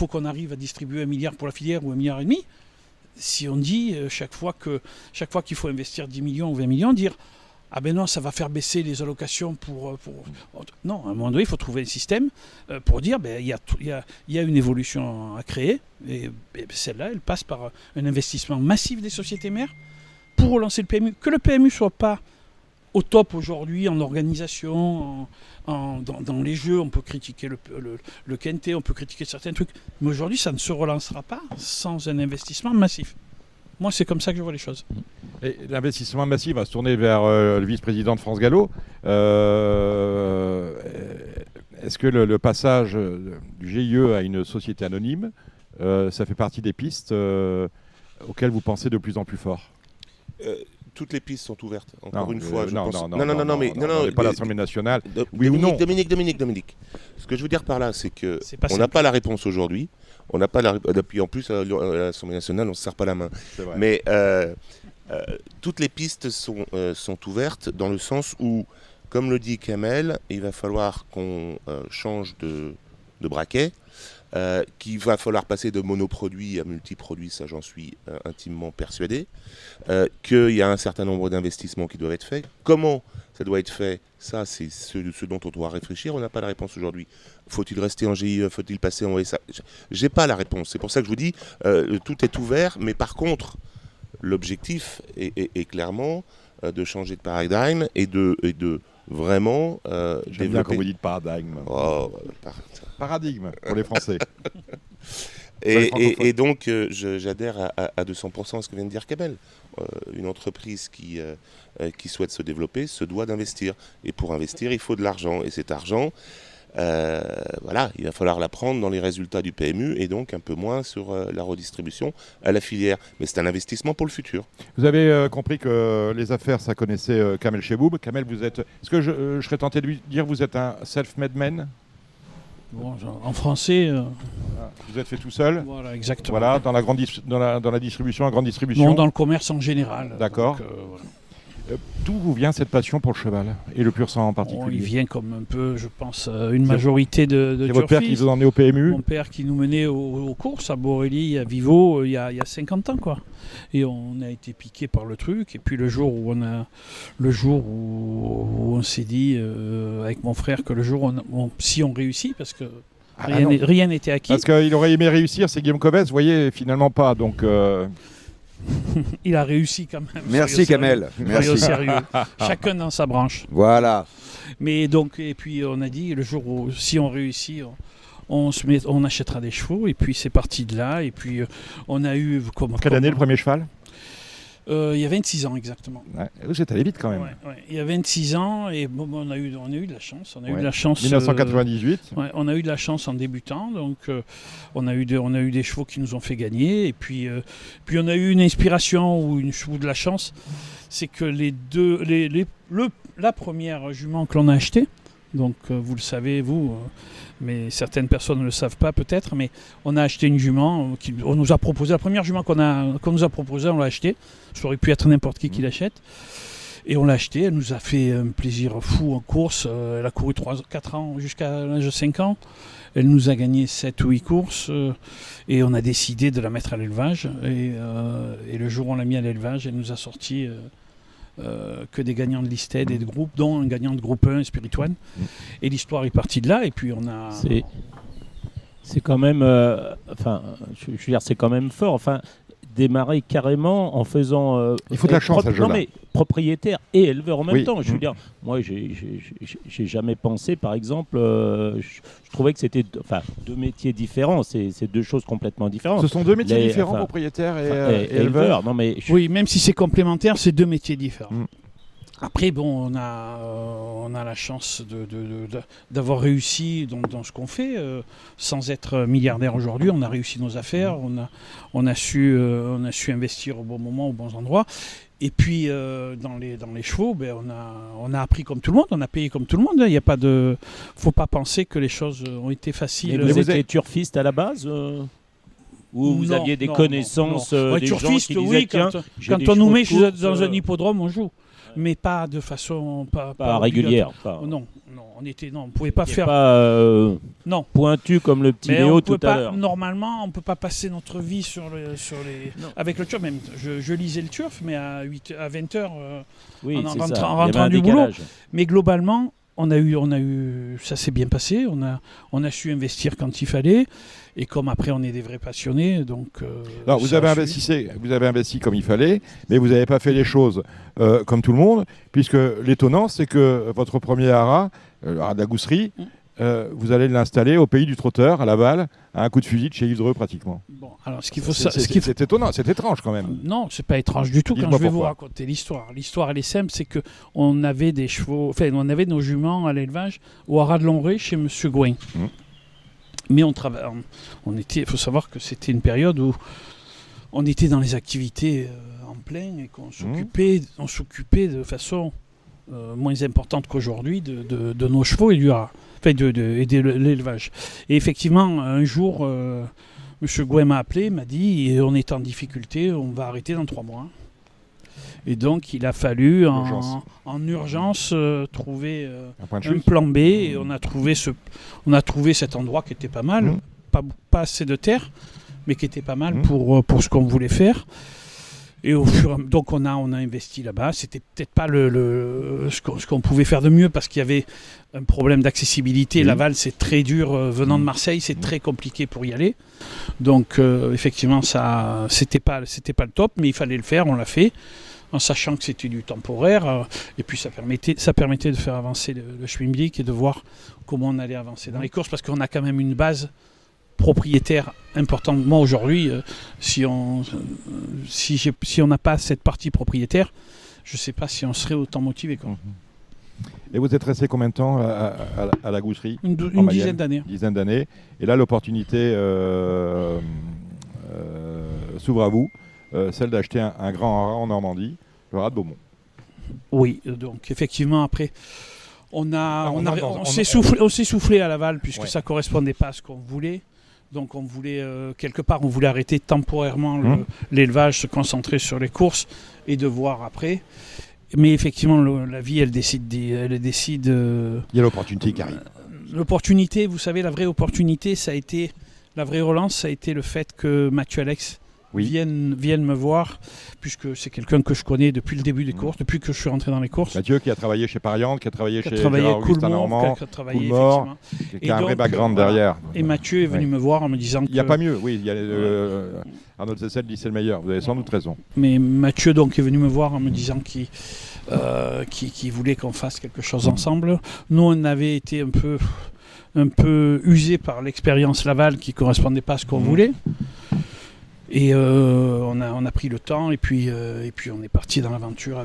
qu'on arrive à distribuer 1 milliard pour la filière ou 1,5 milliard. Si on dit chaque fois qu'il faut investir 10 millions ou 20 millions, dire ah ben non, ça va faire baisser les allocations pour... Non, à un moment donné, il faut trouver un système pour dire il y a une évolution à créer, et celle-là, elle passe par un investissement massif des sociétés mères pour relancer le PMU. Que le PMU ne soit pas au top aujourd'hui en organisation, dans les jeux, on peut critiquer le Quintet, on peut critiquer certains trucs, mais aujourd'hui, ça ne se relancera pas sans un investissement massif. Moi, c'est comme ça que je vois les choses. Et l'investissement massif va se tourner vers le vice-président de France Gallo. Est-ce que le passage du GIE à une société anonyme, ça fait partie des pistes auxquelles vous pensez de plus en plus fort? Toutes les pistes sont ouvertes. Encore une fois, je pense... Non, mais pas l'Assemblée nationale. Oui ou non? Dominique. Ce que je veux dire par là, c'est que on n'a pas la réponse aujourd'hui. On n'a pas puis en plus, à l'Assemblée nationale, on ne se serre pas la main. Mais toutes les pistes sont ouvertes dans le sens où, comme le dit Kamel, il va falloir qu'on change de braquet, qu'il va falloir passer de monoproduits à multiproduits, ça j'en suis intimement persuadé, qu'il y a un certain nombre d'investissements qui doivent être faits. Comment ça doit être fait? Ça, c'est ce dont on doit réfléchir. On n'a pas la réponse aujourd'hui. Faut-il rester en GIE? Faut-il passer en OSA? J'ai pas la réponse. C'est pour ça que je vous dis, tout est ouvert. Mais par contre, l'objectif est clairement de changer de paradigme et de vraiment J'aime bien quand vous dites paradigme. Paradigme pour les Français. Et donc, j'adhère à 200% à ce que vient de dire Kamel. Une entreprise qui souhaite se développer se doit d'investir. Et pour investir, il faut de l'argent. Et cet argent, il va falloir la prendre dans les résultats du PMU et donc un peu moins sur la redistribution à la filière. Mais c'est un investissement pour le futur. Vous avez compris que les affaires, ça connaissait Kamel Cheboub. Kamel, est-ce que je serais tenté de lui dire vous êtes un self-made man? Bon, en français. Vous êtes fait tout seul? Voilà, exactement. Voilà, dans la distribution, la grande distribution. Non, dans le commerce en général. D'accord. Donc, voilà. D'où vous vient cette passion pour le cheval et le pur sang en Bon, particulier? il vient comme un peu, je pense, une majorité de C'est votre père qui vous emmenait au PMU? Mon père qui nous menait aux courses à Borély, à Vivo, il y a 50 ans, quoi. Et on a été piqué par le truc. Et puis le jour où on s'est dit avec mon frère que le jour si on réussit, parce que rien n'était acquis. Parce qu'il aurait aimé réussir, c'est Guillaume Covès, vous voyez, finalement pas. Donc il a réussi quand même. Merci Kamel. Merci. Sérieux. Chacun dans sa branche. Voilà. Mais donc, et puis on a dit le jour où si on réussit, on achètera des chevaux. Et puis c'est parti de là. Et puis on a eu quelle année le premier cheval? Il y a 26 ans exactement. Ouais. Vous êtes allé vite quand même. Ouais. Il y a 26 ans et bon, on a eu de la chance. On a eu de la chance. 1998. On a eu de la chance en débutant. Donc on a eu des chevaux qui nous ont fait gagner. Et puis on a eu une inspiration ou de la chance. C'est que la première jument que l'on a achetée. Donc vous le savez vous. Mais certaines personnes ne le savent pas peut-être, mais on a acheté une jument, on nous a proposé, la première jument qu'on nous a proposée, on l'a achetée. Ça aurait pu être n'importe qui l'achète. Et on l'a achetée, elle nous a fait un plaisir fou en course. Elle a couru 4 ans jusqu'à l'âge de 5 ans. Elle nous a gagné 7 ou 8 courses et on a décidé de la mettre à l'élevage. Et le jour où on l'a mis à l'élevage, elle nous a sorti... que des gagnants de listed et de groupe, dont un gagnant de groupe 1, Spirit One. Et l'histoire est partie de là, et puis on a... C'est quand même... je veux dire, c'est quand même fort. Enfin, démarrer carrément en faisant... il faut de la chance, à ce jeu-là. Non, mais propriétaire et éleveur en même temps. Je veux Mm. dire, moi, j'ai jamais pensé, par exemple... je trouvais que c'était deux métiers différents. C'est deux choses complètement différentes. Ce sont deux métiers différents, propriétaire et éleveur. Non, mais oui, même si c'est complémentaire, c'est deux métiers différents. Mm. Après, bon, on a la chance d'avoir réussi dans ce qu'on fait. Sans être milliardaire aujourd'hui, on a réussi nos affaires, on a su investir au bon moment, aux bons endroits. Et puis, dans les chevaux, on a appris comme tout le monde, on a payé comme tout le monde. Il n'y a pas de... faut pas penser que les choses ont été faciles. Mais vous étiez turfiste à la base ou vous aviez des connaissances des turfiste, gens qui disaient, oui, quand on nous met dans un hippodrome, on joue. Mais pas de façon pas régulière. Non, on pouvait pas faire. Non. Pointu comme le petit Léo tout à l'heure. Normalement, on peut pas passer notre vie sur les avec le turf. Même, je lisais le turf, mais à 20 h en rentrant du boulot. Mais globalement, on a eu, ça s'est bien passé. On a su investir quand il fallait. Et comme après on est des vrais passionnés, donc... Alors vous avez investi comme il fallait, mais vous n'avez pas fait les choses comme tout le monde, puisque l'étonnant c'est que votre premier haras, le haras de la Gousserie, vous allez l'installer au pays du trotteur, à Laval, à un coup de fusil de chez Yves Dreux pratiquement. Bon, alors ce qu'il faut... C'est étonnant, c'est étrange quand même. Non, c'est pas étrange du tout quand je vais vous raconter l'histoire. L'histoire elle est simple, c'est qu'on avait des chevaux, enfin on avait nos juments à l'élevage au haras de Longré chez Monsieur Gouin. Mais il faut savoir que c'était une période où on était dans les activités en plein et qu'on s'occupait de façon moins importante qu'aujourd'hui de nos chevaux et du haras, enfin de l'élevage. Et effectivement, un jour, M. Gouin m'a appelé, m'a dit on est en difficulté, on va arrêter dans 3 mois. Et donc, il a fallu en urgence trouver un plan B. Et on a trouvé cet endroit qui était pas mal, pas assez de terre, mais qui était pas mal pour ce qu'on voulait faire. Et donc, on a investi là-bas. C'était peut-être pas ce qu'on pouvait faire de mieux parce qu'il y avait un problème d'accessibilité. Laval, c'est très dur. Venant de Marseille, c'est très compliqué pour y aller. Donc, effectivement, ça, c'était pas le top, mais il fallait le faire. On l'a fait. En sachant que c'était du temporaire, et puis ça permettait de faire avancer le Schwimblick et de voir comment on allait avancer dans les courses, parce qu'on a quand même une base propriétaire importante. Moi aujourd'hui, si on n'a pas cette partie propriétaire, je ne sais pas si on serait autant motivé. Et vous êtes resté combien de temps à la Gousserie? Une dizaine d'années. Et là, l'opportunité s'ouvre à vous. Celle d'acheter un grand haras en Normandie, le haras de Beaumont. Oui, donc effectivement, après, On s'est soufflé à Laval puisque ça correspondait pas à ce qu'on voulait. Donc on voulait on voulait arrêter temporairement l'élevage, se concentrer sur les courses et de voir après. Mais effectivement, la vie, elle décide. Il y a l'opportunité qui arrive. L'opportunité, vous savez, la vraie opportunité, la vraie relance, ça a été le fait que Mathieu Alex vienne me voir, puisque c'est quelqu'un que je connais depuis le début des courses, depuis que je suis rentré dans les courses. Mathieu qui a travaillé chez Pariante, qui a travaillé chez Gérard-Augustin Normand, Coolmore, qui a un vrai background derrière. Et Mathieu est venu me voir en me disant il n'y a pas mieux, il y a Arnaud Cessel dit c'est le meilleur, vous avez sans doute raison. Mais Mathieu donc est venu me voir en me disant qu'il voulait qu'on fasse quelque chose ensemble. Nous, on avait été un peu usés par l'expérience Laval qui ne correspondait pas à ce qu'on voulait. Et on a pris le temps et puis on est parti dans l'aventure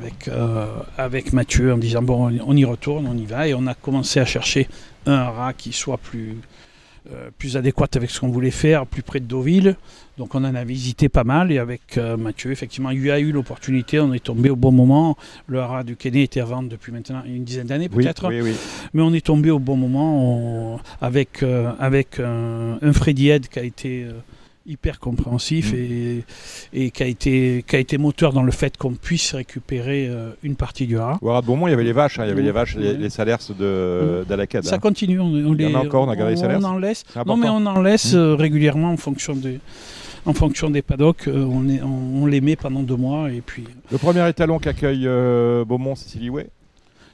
avec Mathieu en disant bon, on y retourne, on y va, et on a commencé à chercher un rat qui soit plus adéquat avec ce qu'on voulait faire, plus près de Deauville. Donc on en a visité pas mal, et avec Mathieu, effectivement, il a eu l'opportunité, on est tombé au bon moment. Le haras du Kenney était à vendre depuis maintenant une dizaine d'années peut-être, oui. Mais on est tombé au bon moment avec un Freddy Head qui a été hyper compréhensif et qui a été moteur dans le fait qu'on puisse récupérer une partie du haras. Au haras de Beaumont, il y avait les vaches, les salaires d'Alacad. Ça continue, il y en a encore, on a gardé les salaires. On en laisse. Non, mais on en laisse régulièrement en fonction des paddocks. On les met pendant 2 mois et puis. Le premier étalon qu'accueille Beaumont, c'est Silhouet.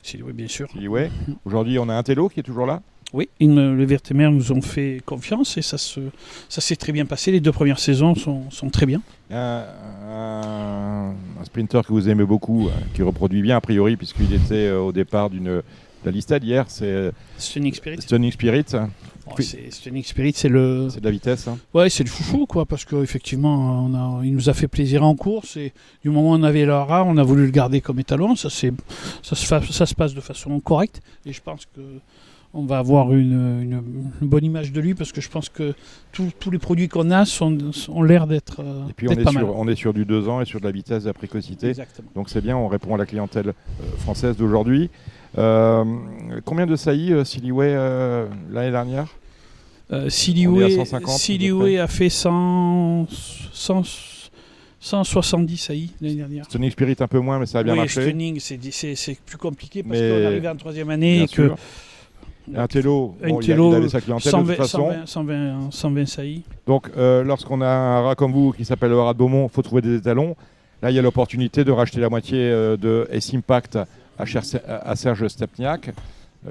Silhouet, bien sûr. Silhouet. Aujourd'hui, on a un télo qui est toujours là. Oui, les Vertémères nous ont fait confiance et ça s'est très bien passé. Les 2 premières saisons sont très bien. Un sprinter que vous aimez beaucoup, qui reproduit bien a priori, puisqu'il était au départ de la listade hier, c'est Stunning Spirit. Stunning Spirit. Stunning Spirit, c'est de la vitesse. Ouais, c'est le chouchou, quoi, parce qu'effectivement, il nous a fait plaisir en course et du moment où on avait le haras, on a voulu le garder comme étalon. Ça se passe de façon correcte et je pense que on va avoir une bonne image de lui parce que je pense que tous les produits qu'on a ont l'air d'être et puis on est sur du 2 ans et sur de la vitesse, de la précocité. Exactement. Donc c'est bien, on répond à la clientèle française d'aujourd'hui. Combien de saillies Silhouet l'année dernière? Silhouet a fait 170 saillies l'année dernière. Stunning Spirit un peu moins, mais ça a bien marché. Stunning, c'est plus compliqué parce qu'on arrivait en 3e année et que... Un télo, il avait sa clientèle 120, de toute façon. 120 saillies. Donc lorsqu'on a un rat comme vous qui s'appelle le haras de Beaumont, il faut trouver des étalons. Là, il y a l'opportunité de racheter la moitié de S-Impact à Serge Stepniak,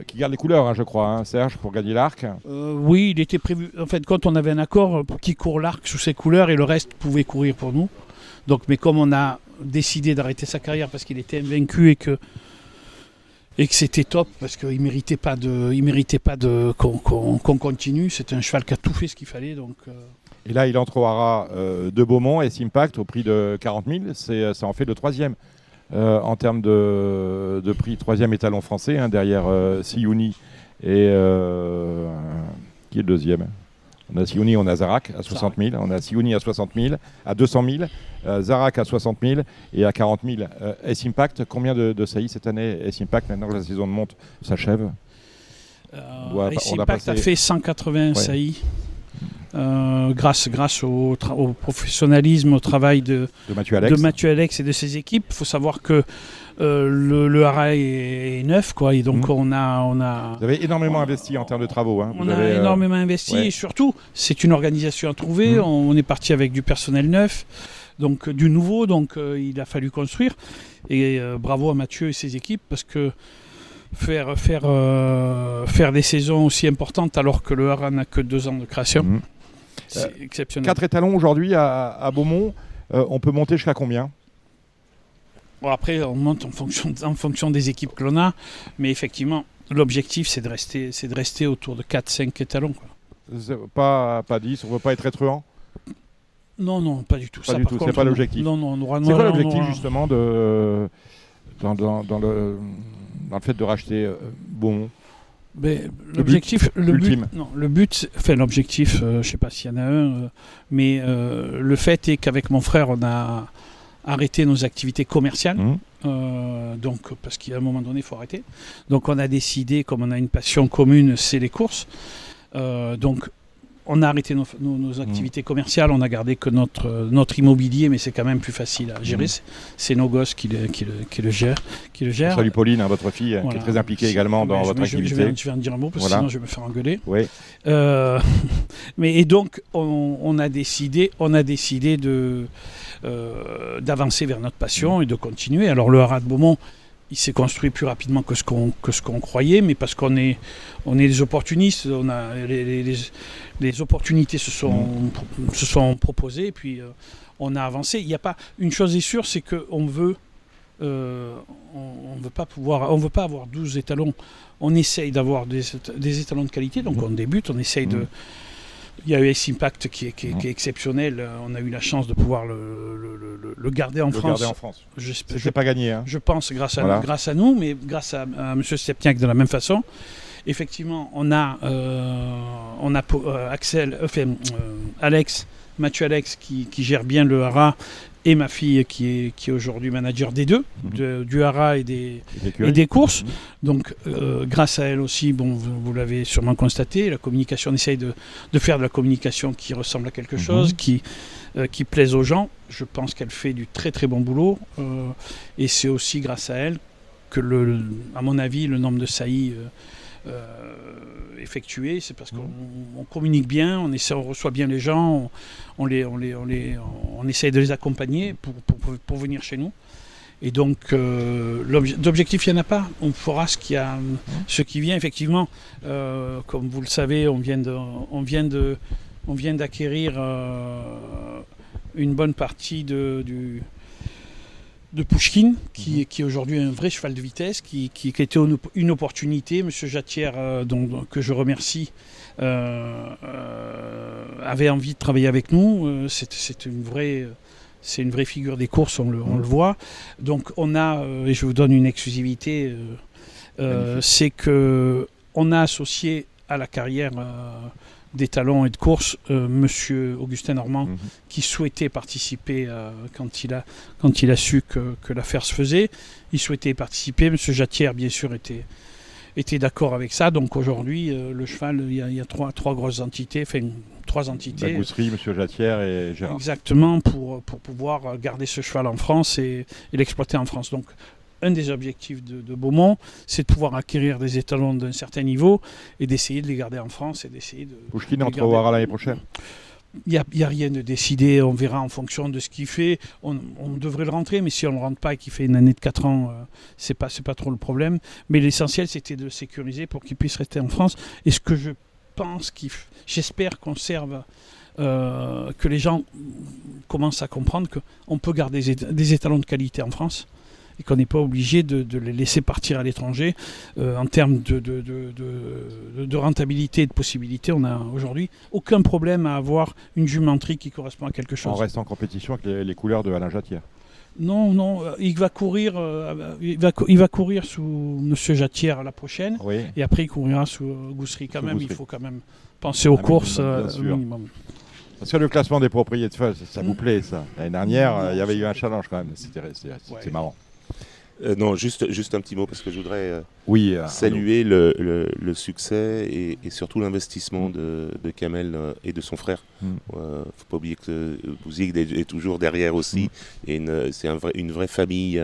qui garde les couleurs, je crois, Serge, pour gagner l'arc. Oui, il était prévu. En fait, quand on avait un accord pour qu'il court l'arc sous ses couleurs et le reste pouvait courir pour nous. Donc, mais comme on a décidé d'arrêter sa carrière parce qu'il était invaincu et que c'était top parce qu'il méritait pas qu'on continue. C'était un cheval qui a tout fait ce qu'il fallait. Donc, Et là, il entre au haras de Beaumont, S-Impact, au prix de 40 000. Ça en fait le 3e en termes de prix, 3e étalon français, derrière Siouni et qui est le 2e. On a Siouni, on a Zarak à 60 000, on a Siouni à 60 000, à 200 000, Zarak à 60 000 et à 40 000. S-Impact, combien de saillies cette année S-Impact, maintenant que la saison de monte s'achève? S-Impact a fait 180 saillies. Grâce au professionnalisme, au travail de Mathieu Alex et de ses équipes. Il faut savoir que le haras est neuf, quoi, et donc on a... Vous avez énormément investi en termes de travaux. On a énormément investi et surtout, c'est une organisation à trouver. On est parti avec du personnel neuf, donc du nouveau, donc il a fallu construire. Et bravo à Mathieu et ses équipes parce que faire des saisons aussi importantes alors que le haras n'a que 2 ans de création, c'est exceptionnel. 4 étalons aujourd'hui à Beaumont, on peut monter jusqu'à combien? Bon, après, on monte en fonction des équipes que l'on a, mais effectivement, l'objectif, c'est de rester autour de 4-5 étalons, quoi. Pas 10, on ne veut pas être très truand? Non, pas du tout. Pas du tout, c'est pas l'objectif. Non, c'est quoi l'objectif, justement, dans le fait de racheter Beaumont? L'objectif, le but, enfin l'objectif, je ne sais pas s'il y en a un, mais le fait est qu'avec mon frère, arrêter nos activités commerciales. Donc, parce qu'à un moment donné, il faut arrêter. Donc, on a décidé, comme on a une passion commune, c'est les courses. Donc, on a arrêté nos activités commerciales, on a gardé que notre immobilier, mais c'est quand même plus facile à gérer. C'est nos gosses qui le gèrent. Salut Pauline, votre fille, qui est très impliquée également dans votre activité. Je vais en dire un mot, parce que sinon je vais me faire engueuler. Oui. Et donc, on a décidé d'avancer vers notre passion et de continuer. Alors, le haras de Beaumont, il s'est construit plus rapidement que ce qu'on croyait, mais parce qu'on est des opportunistes, les opportunités se sont proposées, et puis on a avancé. Il y a pas une chose est sûre, c'est qu'on veut on veut pas avoir 12 étalons. On essaye d'avoir des étalons de qualité, donc on débute, on essaye de. Il y a eu S-Impact qui est exceptionnel. On a eu la chance de pouvoir le garder en France. C'est pas gagné. Hein. Je pense grâce à nous, mais grâce à M. Stepniak de la même façon. Effectivement, on a Mathieu Alex qui gère bien le haras, et ma fille qui est aujourd'hui manager des deux, du haras et des courses. Donc grâce à elle aussi, bon, vous l'avez sûrement constaté, la communication, on essaye de faire de la communication qui ressemble à quelque chose, qui plaise aux gens. Je pense qu'elle fait du très très bon boulot, et c'est aussi grâce à elle que, à mon avis, le nombre de saillies effectués, c'est parce qu'on communique bien, on reçoit bien les gens, on essaye de les accompagner pour venir chez nous. Et donc, d'objectif, il n'y en a pas. On fera ce qui vient. Effectivement, comme vous le savez, on vient d'acquérir une bonne partie de Pouchkine, qui est aujourd'hui un vrai cheval de vitesse, qui était une opportunité. Monsieur Jatière, que je remercie, avait envie de travailler avec nous. C'est une vraie figure des courses, on le voit. Donc on a, et je vous donne une exclusivité, c'est qu'on a associé à la carrière d'étalons et de courses, Monsieur Augustin Normand, qui souhaitait participer quand il a su que l'affaire se faisait. Il souhaitait participer. Monsieur Jatière, bien sûr, était d'accord avec ça. Donc aujourd'hui, le cheval, il y a trois grosses entités, enfin 3 entités. La Gousserie, Monsieur Jatière et Gérard. Exactement, pour pouvoir garder ce cheval en France et l'exploiter en France. Donc un des objectifs de Beaumont, c'est de pouvoir acquérir des étalons d'un certain niveau et d'essayer de les garder en France et d'essayer de. Pouchkine entre au haras l'année prochaine. Il n'y a rien de décidé, on verra en fonction de ce qu'il fait. On devrait le rentrer, mais si on ne le rentre pas et qu'il fait une année de 4 ans, c'est pas trop le problème. Mais l'essentiel, c'était de le sécuriser pour qu'il puisse rester en France. Et ce que je pense, j'espère qu'on serve, que les gens commencent à comprendre qu'on peut garder des étalons de qualité en France, et qu'on n'est pas obligé de les laisser partir à l'étranger. En termes de rentabilité et de possibilités, on n'a aujourd'hui aucun problème à avoir une jumenterie qui correspond à quelque chose. On reste en compétition avec les couleurs de Alain Jatière. Non, il va courir sous Monsieur Jatière à la prochaine, et après il courira sous Gousserie quand même. Il faut quand même penser aux courses minimum. Parce que le classement des propriétés de feu, ça vous plaît, ça. L'année dernière, il y avait eu un challenge quand même. C'était marrant. Non, juste un petit mot, parce que je voudrais saluer le succès et surtout l'investissement de Kamel et de son frère. Faut pas oublier que Bouzig est toujours derrière aussi, et c'est une vraie famille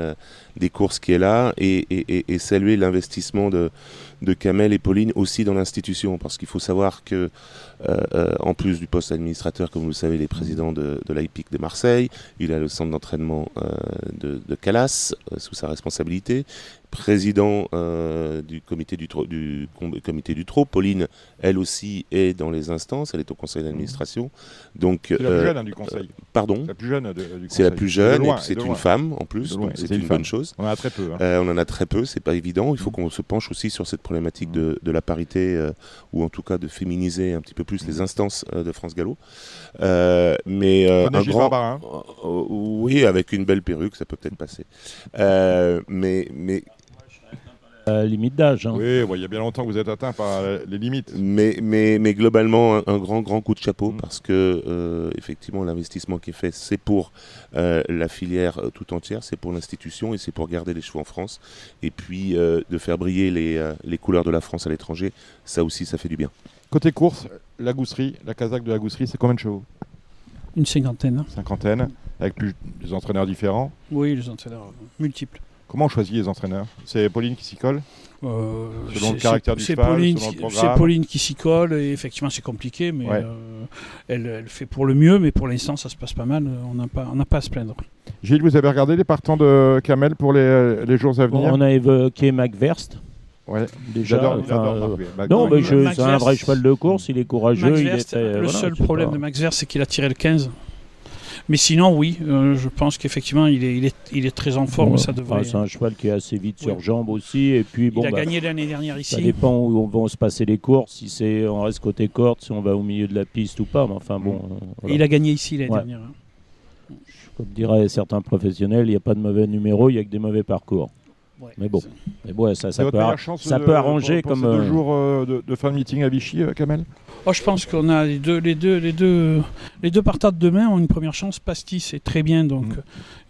des courses qui est là, et saluer l'investissement de Kamel et Pauline aussi dans l'institution, parce qu'il faut savoir que en plus du poste administrateur, comme vous le savez, il est président de l'IPIC de Marseille, il a le centre d'entraînement de Calas sous sa responsabilité, président du comité du trot. Pauline, elle aussi, est dans les instances, elle est au conseil d'administration. Donc, c'est la plus jeune du conseil. Pardon. La plus jeune du conseil. C'est la plus jeune, et c'est une femme en plus, donc c'est une bonne chose. On en a très peu. Hein. On en a très peu, c'est pas évident. Il faut qu'on se penche aussi sur cette problématique de la parité, ou en tout cas de féminiser un petit peu plus les instances de France Gallo. Mais un grand, Barbarin. Oui, avec une belle perruque, ça peut peut-être passer. Mais limite d'âge. Hein. Oui, il y a bien longtemps que vous êtes atteint par les limites. Mais globalement, un grand coup de chapeau parce que effectivement, l'investissement qui est fait, c'est pour la filière tout entière, c'est pour l'institution et c'est pour garder les chevaux en France. Et puis de faire briller les couleurs de la France à l'étranger, ça aussi, ça fait du bien. Côté course, la Gousserie, la Kazakh de la Gousserie, c'est combien de chevaux? Une cinquantaine. Cinquantaine, avec des entraîneurs différents? Oui, les entraîneurs multiples. Comment on choisit les entraîneurs? C'est Pauline qui s'y colle? Selon le caractère du cheval, Pauline, selon le programme. c'est Pauline qui s'y colle et effectivement c'est compliqué, mais elle fait pour le mieux, mais pour l'instant ça se passe pas mal, on n'a pas à se plaindre. Gilles, vous avez regardé les partants de Kamel pour les jours à venir? On a évoqué McVerst. Ouais, déjà. Non, mais c'est un vrai cheval de course, il est courageux. Le seul problème de Max Verst, c'est qu'il a tiré le 15. Mais sinon, oui, je pense qu'effectivement, il est très en forme. Ça devrait... c'est un cheval qui est assez vite sur jambes aussi. Et puis, il a gagné l'année dernière ici. Ça dépend où vont se passer les courses, si on reste côté corde, si on va au milieu de la piste ou pas. Mais enfin, bon, voilà. Il a gagné ici l'année dernière. Comme diraient certains professionnels, il n'y a pas de mauvais numéro, il n'y a que des mauvais parcours. Ouais, mais bon, ça peut arranger pour comme ces 2 jours de fin de meeting à Vichy, Kamel. Je pense qu'on a les deux partats de demain ont une première chance. Pastis est très bien, donc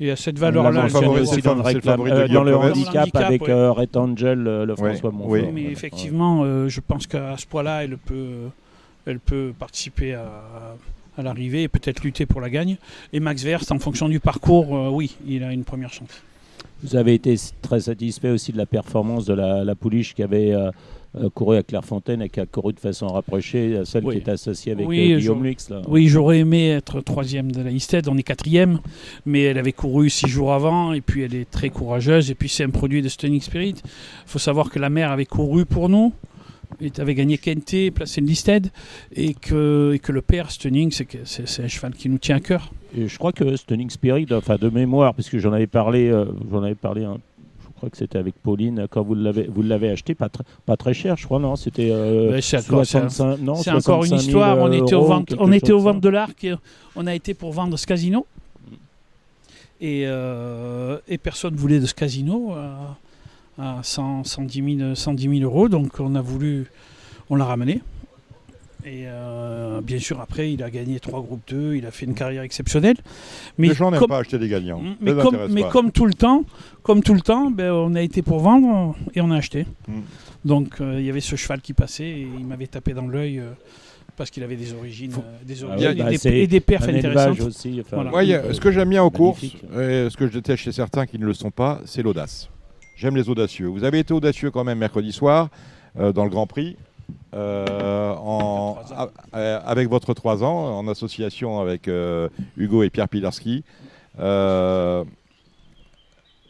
il y a cette valeur-là. Dans le handicap avec Red Angel, le François Monfort. Oui, mais effectivement, je pense qu'à ce poids-là, elle peut participer à l'arrivée et peut-être lutter pour la gagne. Et Max Verst, en fonction du parcours, oui, il a une première chance. Vous avez été très satisfait aussi de la performance de la pouliche qui avait couru à Clairefontaine et qui a couru de façon rapprochée à celle qui est associée avec Guillaume Lux. Oui, j'aurais aimé être 3e de la Isted, on est 4e, mais elle avait couru 6 jours avant et puis elle est très courageuse et puis c'est un produit de Stunning Spirit. Il faut savoir que la mère avait couru pour nous, avait gagné Kenté, placé une Listed et que le père Stunning, c'est un cheval qui nous tient à cœur. Et je crois que Stunning Spirit, enfin de mémoire, puisque j'en avais parlé, je crois que c'était avec Pauline quand vous l'avez acheté, pas très cher, je crois, non, c'était 65. Non, c'est encore une histoire. On était aux ventes de l'Arc, on a été pour vendre ce casino et personne ne voulait de ce casino à 110 000 euros, donc on l'a ramené. Et bien sûr, après, il a gagné 3 groupes 2, il a fait une carrière exceptionnelle. Mais les gens n'aiment pas acheter des gagnants. Mais comme tout le temps, on a été pour vendre et on a acheté. Donc il y avait ce cheval qui passait et il m'avait tapé dans l'œil parce qu'il avait des origines, et des perfs intéressantes. Aussi, enfin, ce que j'aime bien aux courses, et ce que je déteste chez certains qui ne le sont pas, c'est l'audace. J'aime les audacieux. Vous avez été audacieux quand même mercredi soir dans le Grand Prix. Avec votre 3 ans, en association avec Hugo et Pierre Pilarski.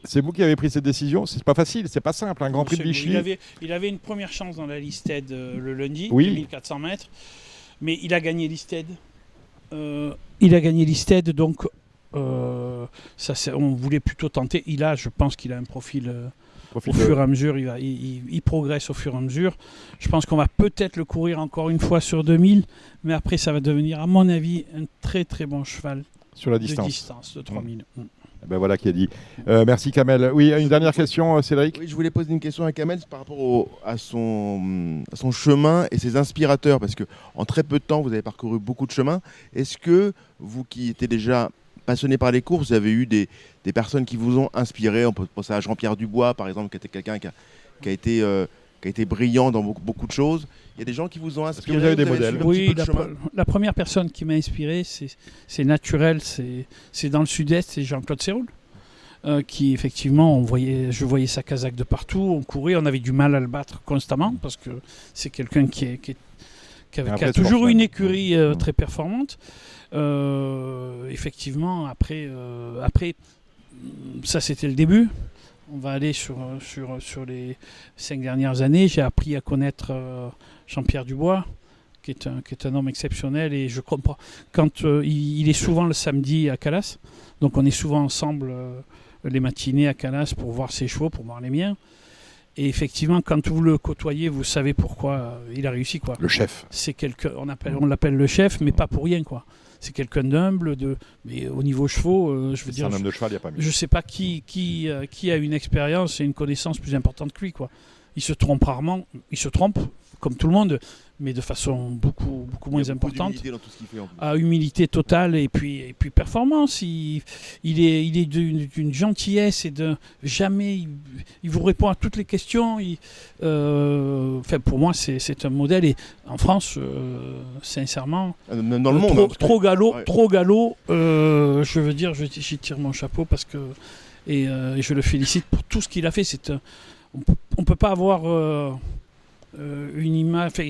C'est vous qui avez pris cette décision? C'est pas facile, c'est pas simple. Un Grand Prix de Vichy. Il avait une première chance dans la Listed le lundi, 1400 mètres, mais il a gagné Listed. Donc on voulait plutôt tenter. Je pense qu'il a un profil. Au fur et à mesure, il progresse au fur et à mesure. Je pense qu'on va peut-être le courir encore une fois sur 2000, mais après ça va devenir, à mon avis, un très très bon cheval sur la distance. De distance de 3000. Ben voilà qui a dit. Merci Kamel. Oui, une dernière question, Cédric. Oui, je voulais poser une question à Kamel par rapport à son chemin et ses inspirateurs, parce qu'en très peu de temps, vous avez parcouru beaucoup de chemins. Est-ce que vous qui étiez déjà passionné par les courses, vous avez eu des personnes qui vous ont inspiré? On peut penser à Jean-Pierre Dubois, par exemple, qui était quelqu'un qui a été brillant dans beaucoup de choses. Il y a des gens qui vous ont inspiré. Est-ce que vous avez des modèles? Oui, la première personne qui m'a inspiré, c'est naturel, c'est dans le sud-est, c'est Jean-Claude Séroul. Qui effectivement, je voyais sa casaque de partout, on courait, on avait du mal à le battre constamment, parce que c'est quelqu'un qui a toujours eu une écurie très performante. Effectivement, après, ça c'était le début. On va aller sur les 5 dernières années. J'ai appris à connaître Jean-Pierre Dubois, qui est un homme exceptionnel, et je comprends. Quand il est souvent le samedi à Calas, donc on est souvent ensemble les matinées à Calas pour voir ses chevaux, pour voir les miens. Et effectivement, quand vous le côtoyez, vous savez pourquoi il a réussi, quoi. Le chef. On l'appelle le chef, mais pas pour rien, quoi. c'est quelqu'un d'humble, mais au niveau chevaux, je veux C'est dire, un homme de cheval, il n'y a pas mieux. je sais pas qui a une expérience et une connaissance plus importante que lui, quoi. Il se trompe rarement, il se trompe comme tout le monde, mais de façon beaucoup moins importante. Dans tout ce qu'il fait, en plus. À humilité totale et puis performance. Il est d'une gentillesse et de jamais. Il vous répond à toutes les questions. Enfin, pour moi, c'est un modèle. Et en France, sincèrement, Dans le monde. trop galop, Ouais. trop galop. Je veux dire, j'y tire mon chapeau parce que et je le félicite pour tout ce qu'il a fait. On peut pas avoir une image. Enfin,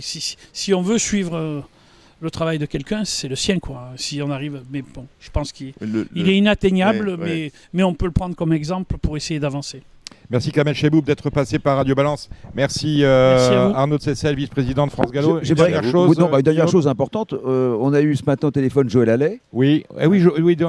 si on veut suivre le travail de quelqu'un, c'est le sien, quoi. Si on arrive, mais bon, je pense qu'il est inatteignable, ouais. mais on peut le prendre comme exemple pour essayer d'avancer. Merci Kamel Cheboub d'être passé par Radio Balance. Merci, à vous. Arnaud de Cessel, vice-président de France Gallo. J'aimerais- Dernière chose, une dernière Guillaume. chose importante. On a eu ce matin au téléphone Joël Allais, Oui,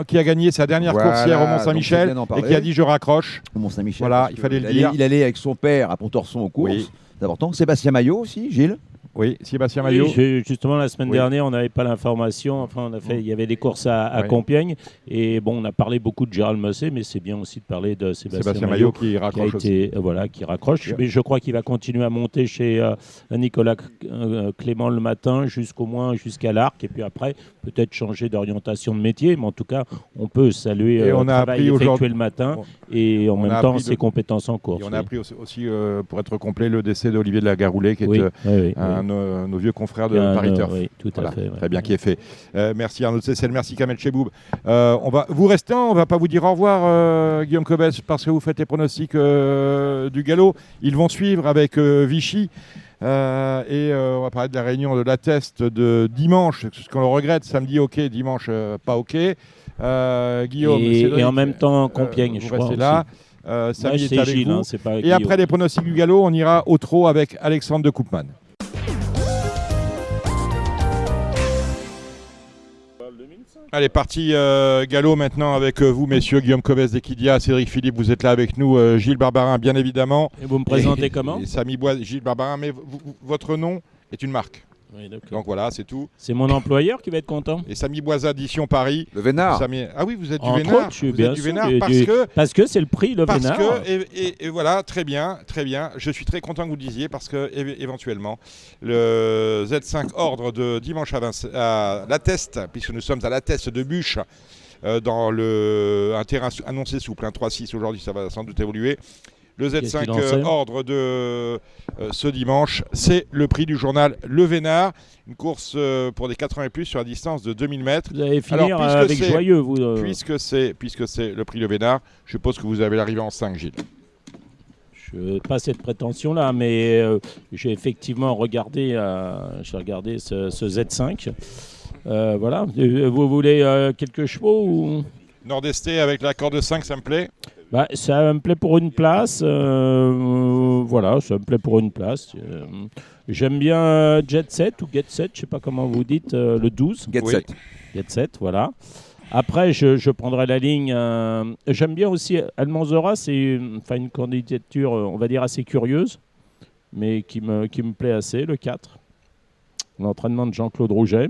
qui a gagné sa dernière Voilà, course hier au donc Mont-Saint-Michel c'est bien d'en et parler. qui a dit je raccroche. au Mont-Saint-Michel. Voilà, parce il fallait que le dire. Il allait avec son père à Pontorson aux courses. Oui. C'est important. Sébastien Maillot aussi, Gilles. Oui, Sébastien Maillot. Oui, justement, la semaine Oui. dernière, on n'avait pas l'information. Enfin, il y avait des courses à Oui. Compiègne. Et bon, on a parlé beaucoup de Gérald Mossé, mais c'est bien aussi de parler de Sébastien Maillot qui raccroche aussi. qui raccroche. Mais je crois qu'il va continuer à monter chez Nicolas Clément le matin, jusqu'à l'Arc. Et puis après, peut-être changer d'orientation de métier. Mais en tout cas, on peut saluer Et le on a travail appris effectué aujourd'hui- le matin Bon. et en On même a temps appris ses compétences en course. Et on oui. a appris aussi, pour être complet, le décès d'Olivier de la Garoulet, qui est Oui, oui, un de nos vieux confrères de Ah, Paris non, Turf. oui, tout à Voilà, fait. ouais. très bien, qui est fait. Merci Arnaud de Cessel, merci Kamel Cheboub. Vous restez, on va pas vous dire au revoir, Guillaume Cobès, parce que vous faites les pronostics du galop. Ils vont suivre avec Vichy. Et on va parler de la réunion de la test de dimanche, ce qu'on le regrette, samedi ok, dimanche pas ok. Guillaume, Cédric, et en même temps Compiègne, vous je crois. restez là. Moi, Samy est c'est avec Gilles, vous. hein, c'est pas Et Guillaume. après les pronostics du galop, on ira au trot avec Alexandre de Koopman. Allez, parti galop maintenant avec vous, messieurs, Guillaume Cobès d'Equidia, Cédric Philippe, vous êtes là avec nous, Gilles Barbarin, bien évidemment. Et vous me présentez comment et Samy Bois, Gilles Barbarin, mais votre nom est une marque. Oui, d'accord. Donc voilà, c'est tout. C'est mon employeur qui va être content. Et Samy Boisa, Edition Paris. Le Vénard. Ah oui, vous êtes du Entre Vénard. autres, je suis Vous bien êtes du sûr Vénard du- parce que c'est le prix, le parce Vénard. que, et voilà, très bien. Je suis très content que vous le disiez parce que éventuellement, le Z5 ordre de dimanche à La Teste, puisque nous sommes à La Teste de Buche, dans un terrain annoncé souple, 3-6 aujourd'hui, ça va sans doute évoluer. Le Qu'est-ce Z5 qu'il en sait ordre de ce dimanche, c'est le prix du journal Le Vénard, une course pour des 80 et plus sur la distance de 2000 mètres. Vous allez finir puisque avec c'est- joyeux, vous. Puisque c'est le prix Le Vénard, je suppose que vous avez l'arrivée en 5, Gilles. Je n'ai pas cette prétention-là, mais j'ai effectivement regardé, ce Z5. Voilà. Vous voulez quelques chevaux ou... Nord-Esté avec l'accord de 5, ça me plaît. Bah, ça me plaît pour une place. Voilà, ça me plaît pour une place. J'aime bien Jet Set ou Get Set, je ne sais pas comment vous dites, le 12. Get Oui. set. Get Set, voilà. Après, je prendrai la ligne. J'aime bien aussi Almanzora, c'est une candidature, on va dire, assez curieuse, mais qui me plaît assez, le 4. L'entraînement de Jean-Claude Rouget.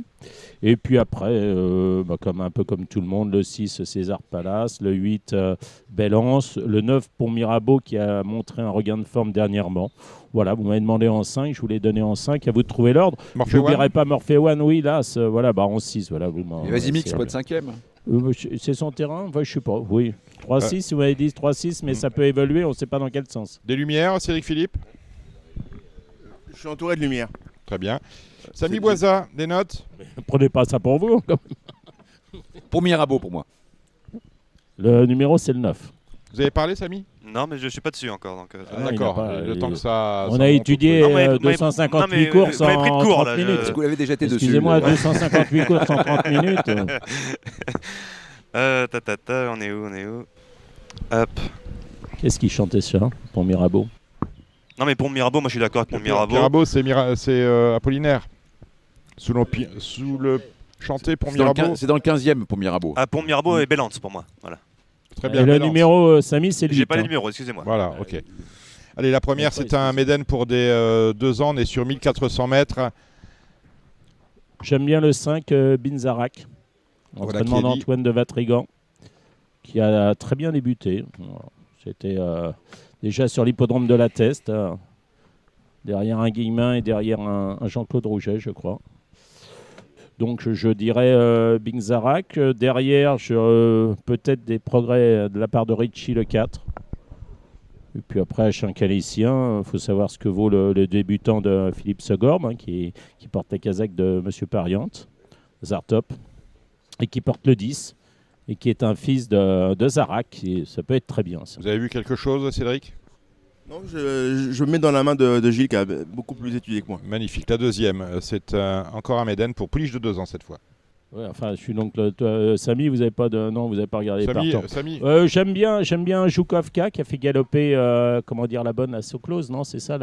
Et puis après, un peu comme tout le monde, le 6, César Palace, le 8, Bellance, le 9, Pont Mirabeau, qui a montré un regain de forme dernièrement. Voilà, vous m'avez demandé en 5, je vous l'ai donné en 5, à vous de trouver l'ordre. Je n'oublierai pas Morphe One, oui, là, en 6. Voilà, Et vas-y, Mix, pour être 5ème. C'est son terrain, enfin, je sais pas, oui. 3-6, vous m'avez dit 3-6, mais ça peut évoluer, on ne sait pas dans quel sens. Des lumières, Cédric Philippe. Je suis entouré de lumière. Très bien. Samy Boisa, des notes. Prenez pas ça pour vous. Pour Mirabeau, pour moi. Le numéro, c'est le 9. Vous avez parlé, Samy? Non, mais je suis pas dessus encore. Donc, d'accord, le temps que ça... On ça a monte étudié Non, mais- 258 courses vous m'avez pris de en court, 30 là, minutes. Est-ce que vous l'avez déjà été dessus Excusez-moi, 258 courses en 30 minutes. on est où Hop. Qu'est-ce qu'il chantait ça pour Mirabeau? Non, mais pour Mirabeau, moi je suis d'accord avec Mirabeau. Mirabeau, c'est Apollinaire. Sous le chanté pour Mirabeau. C'est dans le 15e pour Mirabeau. Ah, pour Mirabeau et Bellance pour moi. Voilà. Très bien. Et le Bellance. numéro, Samy, c'est le 8. J'ai pas les numéros, excusez-moi. Voilà, ok. Allez, la première, c'est un Méden pour des 2 ans. On est sur 1400 mètres. J'aime bien le 5, Binzarak. Voilà Entraînement qui est dit. d'Antoine de Vatrigan, qui a très bien débuté. C'était déjà sur l'hippodrome de la Teste, derrière un Guillemin et derrière un Jean-Claude Rouget, je crois. Donc je dirais Bingzarak. Derrière, peut-être des progrès de la part de Richie le 4. Et puis après, Chincalicien, il faut savoir ce que vaut le débutant de Philippe Segorbe, qui porte la casaque de M. Pariante, Zartop, et qui porte le 10, et qui est un fils de Zarak. Et ça peut être très bien, ça. Vous avez vu quelque chose, Cédric? Non, je mets dans la main de Gilles qui a beaucoup plus étudié que moi. Magnifique. La deuxième, c'est encore un Méden pour Pouliche de 2 ans cette fois. Ouais, enfin, je suis donc Samy, vous n'avez pas regardé les partants. Samy. J'aime bien Joukovka qui a fait galoper la bonne à Soclose, non, c'est ça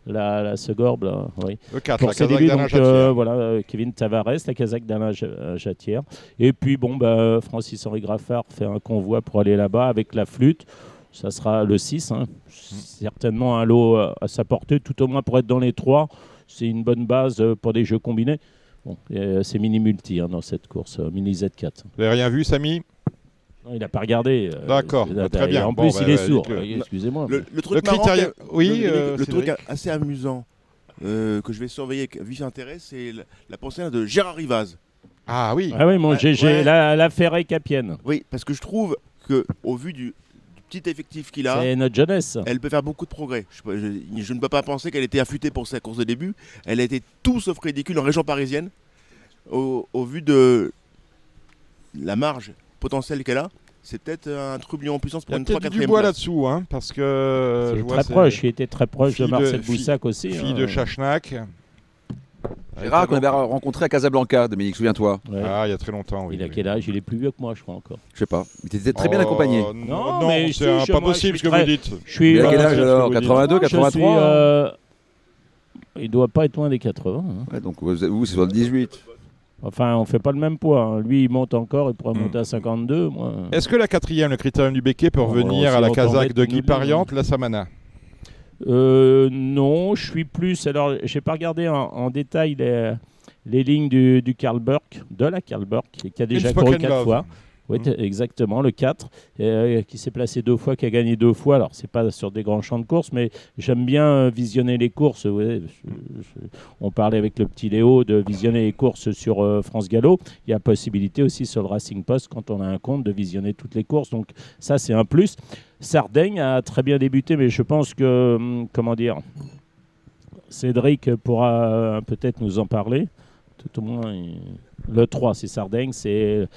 la Segorbe, là, oui. Le 4, pour la ses casaque débuts, d'Alain donc, Jatière. Kevin Tavares, la casaque d'Alain Jatière. Et puis Francis-Henri Graffard fait un convoi pour aller là-bas avec la flûte. Ça sera le 6, certainement un lot à sa portée, tout au moins pour être dans les 3. C'est une bonne base pour des jeux combinés. Bon, c'est mini-multi dans cette course, mini Z4. Vous n'avez rien vu, Samy? Non, il n'a pas regardé. D'accord, très bien. En plus, il est sourd. dites-le. Excusez-moi. Le truc Le marrant, critérium- oui, le truc Cédric. assez amusant que je vais surveiller avec vif intérêt, c'est la pensée de Gérard Rivaz. Ah oui. Ah oui, mon Ouais, GG, ouais. la Ferré Capienne. Oui, parce que je trouve qu'au vu du petit effectif qu'il a, C'est notre jeunesse. elle peut faire beaucoup de progrès. Je ne peux pas penser qu'elle était affûtée pour sa course de début. Elle a été tout sauf ridicule en région parisienne. Au vu de la marge potentielle qu'elle a, c'est peut-être un trublion en puissance Il pour y a une peut-être 3-4e du bois place. là-dessous, parce que je vois Très c'est proche, il était très proche de fille Marcel de- Boussac aussi. fille de Chachnac. Gérard qu'on avait rencontré à Casablanca, Dominique, souviens-toi. Ouais. Ah, il y a très longtemps, oui. Il a quel âge? Il est plus vieux que moi, je crois encore. Je sais pas. Il était très bien accompagné. Non, Non, mais c'est si, pas moi, possible je ce que suis vous dites. Je suis. Il a quel euh, âge alors? 82, je suis, 83? il doit pas être loin des 80. Ouais, donc vous, c'est sur le 18. Enfin, on fait pas le même poids. Lui, il monte encore, il pourrait monter à 52. Moi. Est-ce que la 4e, le critérium du Béquet, peut revenir si à la on casaque t'embête, de tu Guy nous dis, Pariante, la Samana? Non, je suis plus. Alors, j'ai pas regardé en détail les lignes du Karl Burke, de la Karl Burke, qui a déjà couru 4 fois. Oui, exactement, le 4, qui s'est placé 2 fois, qui a gagné 2 fois. Alors, c'est pas sur des grands champs de course, mais j'aime bien visionner les courses. Ouais, on parlait avec le petit Léo de visionner les courses sur France Gallo. Il y a possibilité aussi sur le Racing Post, quand on a un compte, de visionner toutes les courses. Donc, ça, c'est un plus. Sardaigne a très bien débuté, mais je pense que, Cédric pourra peut-être nous en parler. Tout au moins, le 3, c'est Sardaigne, c'est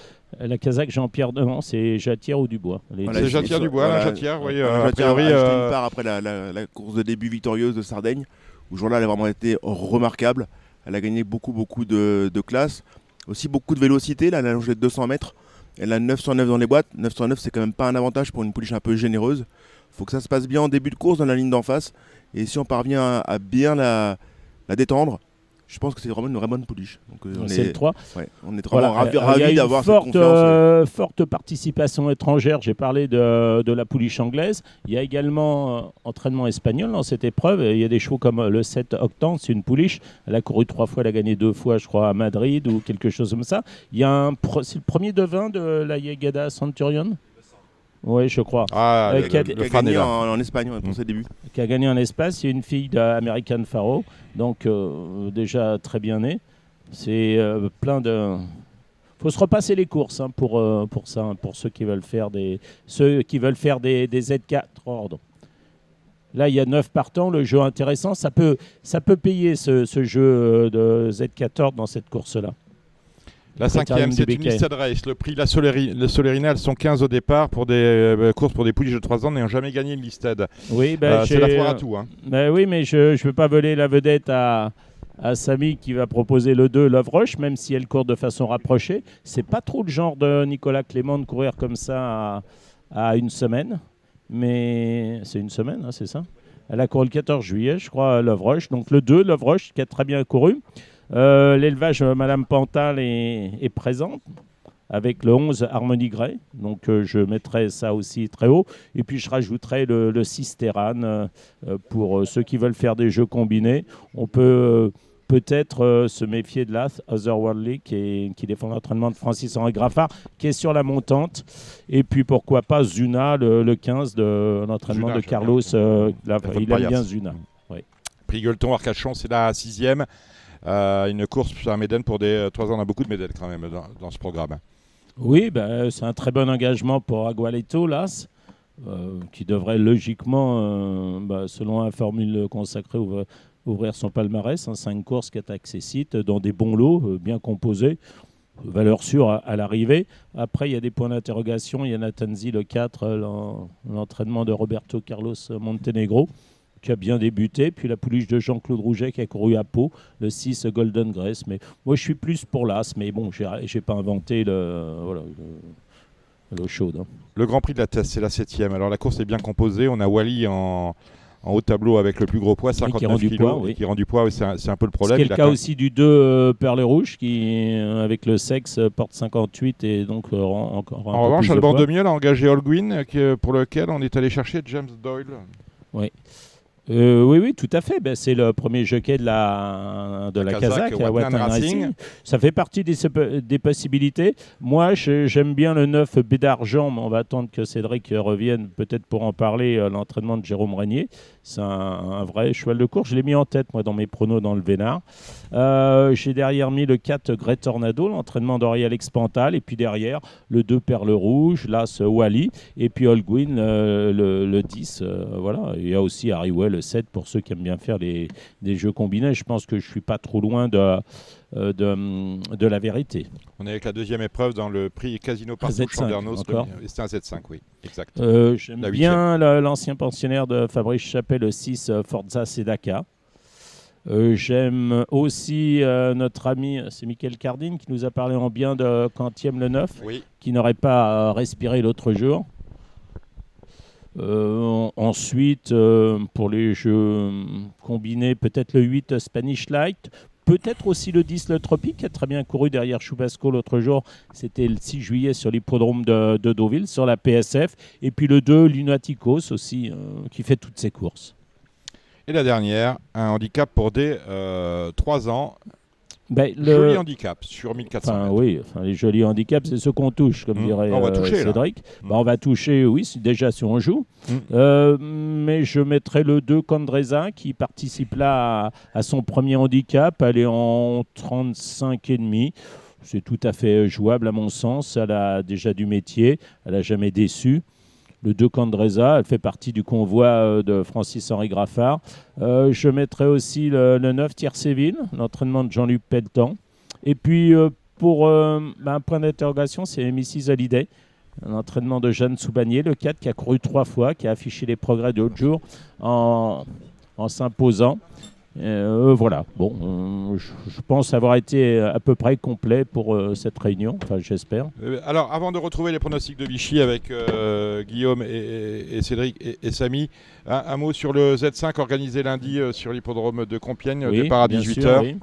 la casaque Jean-Pierre Devant, c'est Jatière ou Dubois. C'est Jatière Dubois, voilà, Jatière, oui. Jatière A priori, a acheté une part après la course de début victorieuse de Sardaigne, où ce jour-là, elle a vraiment été remarquable. Elle a gagné beaucoup de classe. Aussi beaucoup de vélocité, là, elle a longé de 200 mètres. Elle a 909 dans les boîtes. 909, c'est quand même pas un avantage pour une pouliche un peu généreuse. Il faut que ça se passe bien en début de course dans la ligne d'en face. Et si on parvient à bien la détendre, je pense que c'est vraiment une vraie bonne pouliche. C'est le 3. Ouais, on est vraiment ravis Il y a d'avoir une cette confiance. forte participation étrangère. J'ai parlé de la pouliche anglaise. Il y a également entraînement espagnol dans cette épreuve. Il y a des chevaux comme le 7 Octane, c'est une pouliche. Elle a couru 3 fois, elle a gagné 2 fois, je crois, à Madrid ou quelque chose comme ça. Il y a c'est le premier devin de la Yegada Centurion. Oui, je crois. Ah, qui a gagné en Espagne pour ses débuts. Qui a gagné en Espagne. Il y a une fille d'American Pharoah, donc déjà très bien née. C'est plein de... faut se repasser les courses pour ça, pour ceux qui veulent faire des Z4 ordre. Là, il y a 9 partants, le jeu intéressant. Ça peut payer ce jeu de Z4 ordre dans cette course-là. La 5e, c'est une Listed Race. Le prix La Solerina, elles sont 15 au départ pour des courses pour des pouliches de 3 ans n'ayant jamais gagné une Listed. Oui, c'est la foire à tout. Oui, mais je ne veux pas voler la vedette à Samy qui va proposer le 2 Love Rush, même si elle court de façon rapprochée. C'est pas trop le genre de Nicolas Clément de courir comme ça à une semaine. Mais c'est une semaine, c'est ça. Elle a couru le 14 juillet, je crois, Love Rush. Donc le 2 Love Rush qui a très bien couru. L'élevage Madame Pantal est présent avec le 11 Harmony Grey, donc je mettrai ça aussi très haut, et puis je rajouterai le 6 Terran pour ceux qui veulent faire des jeux combinés. On peut peut-être se méfier de l'As Otherworldly qui défend l'entraînement de Francis-Henri Graffard, qui est sur la montante. Et puis pourquoi pas Zuna, le 15 de l'entraînement Zuna, de Carlos. Il aime bien Zuna. Oui. Prix Gueuleton Arcachon, c'est la 6e. Une course à Médène pour des 3 ans. On a beaucoup de médailles quand même dans ce programme. Oui, c'est un très bon engagement pour Agualeto, l'As, qui devrait logiquement, selon la formule consacrée, ouvrir son palmarès. 5 courses, 4 accessites, dans des bons lots, bien composés. Valeur sûre à l'arrivée. Après, il y a des points d'interrogation. Il y a Natanzi, le 4, l'entraînement de Roberto Carlos Montenegro, qui a bien débuté. Puis la pouliche de Jean-Claude Rouget qui a couru à Pau, le 6 Golden Grace. Mais moi, je suis plus pour l'As. Mais bon, j'ai pas inventé l'eau chaude. Hein. Le Grand Prix de la Teste, c'est la 7e. Alors la course est bien composée. On a Wally en haut tableau avec le plus gros poids, 59 kg, qui rend du poids. C'est un peu le problème. C'est le cas aussi du 2 Perle Rouge qui, avec le sexe, porte 58 et donc rend encore un En peu revanche, plus de Alban poids. Demiel a engagé Holguin, pour lequel on est allé chercher James Doyle. Oui. Oui, tout à fait. C'est le premier jockey de la Kazakh, à Watan Racing. Ça fait partie des possibilités. Moi, j'aime bien le 9 B d'Argent, mais on va attendre que Cédric revienne peut-être pour en parler, l'entraînement de Jérôme Régnier. C'est un vrai cheval de course. Je l'ai mis en tête, moi, dans mes pronos dans le Vénard. J'ai derrière mis le 4 Grey Tornado, l'entraînement d'Auréal Pantal. Et puis derrière, le 2 Perle Rouge, l'As Wally. Et puis Holguin, le 10. Voilà. Il y a aussi Harry Well, le 7, pour ceux qui aiment bien faire des jeux combinés. Je pense que je ne suis pas trop loin de la vérité. On est avec la 2e épreuve dans le prix Casino Partout Chandernos. C'est un Z5, oui, exact. J'aime bien l'ancien pensionnaire de Fabrice Chappet, le 6 Forza Sedaka. J'aime aussi notre ami, c'est Michael Cardine, qui nous a parlé en bien de Quantième le 9, qui n'aurait pas respiré l'autre jour. Ensuite, pour les jeux combinés, peut-être le 8 Spanish Light, peut-être aussi le 10 le Tropique, qui a très bien couru derrière Chubasco l'autre jour. C'était le 6 juillet sur l'hippodrome de Deauville, sur la PSF. Et puis le 2 Lunaticos aussi, qui fait toutes ses courses. Et la dernière, un handicap pour des 3 ans. Joli handicap sur 1400 mètres. Oui, les jolis handicaps, c'est ceux qu'on touche, comme dirait on va toucher, Cédric. On va toucher, oui, déjà si on joue. Mais je mettrai le 2 Condreza qui participe là à son premier handicap. Elle est en 35,5. C'est tout à fait jouable à mon sens. Elle a déjà du métier. Elle n'a jamais déçu. Le 2 Condreza, elle fait partie du convoi de Francis-Henri Graffard. Je mettrai aussi le 9 Tiercéville, l'entraînement de Jean-Luc Pelletan. Et puis, pour un point d'interrogation, c'est Mrs. Hallyday, l'entraînement de Jeanne Soubanier, le 4 qui a couru 3 fois, qui a affiché les progrès de l'autre jour en s'imposant. Voilà, bon, je pense avoir été à peu près complet pour cette réunion, enfin j'espère. Alors avant de retrouver les pronostics de Vichy avec Guillaume et Cédric et Samy, un mot sur le Z5 organisé lundi sur l'hippodrome de Compiègne, départ à 18h. Oui.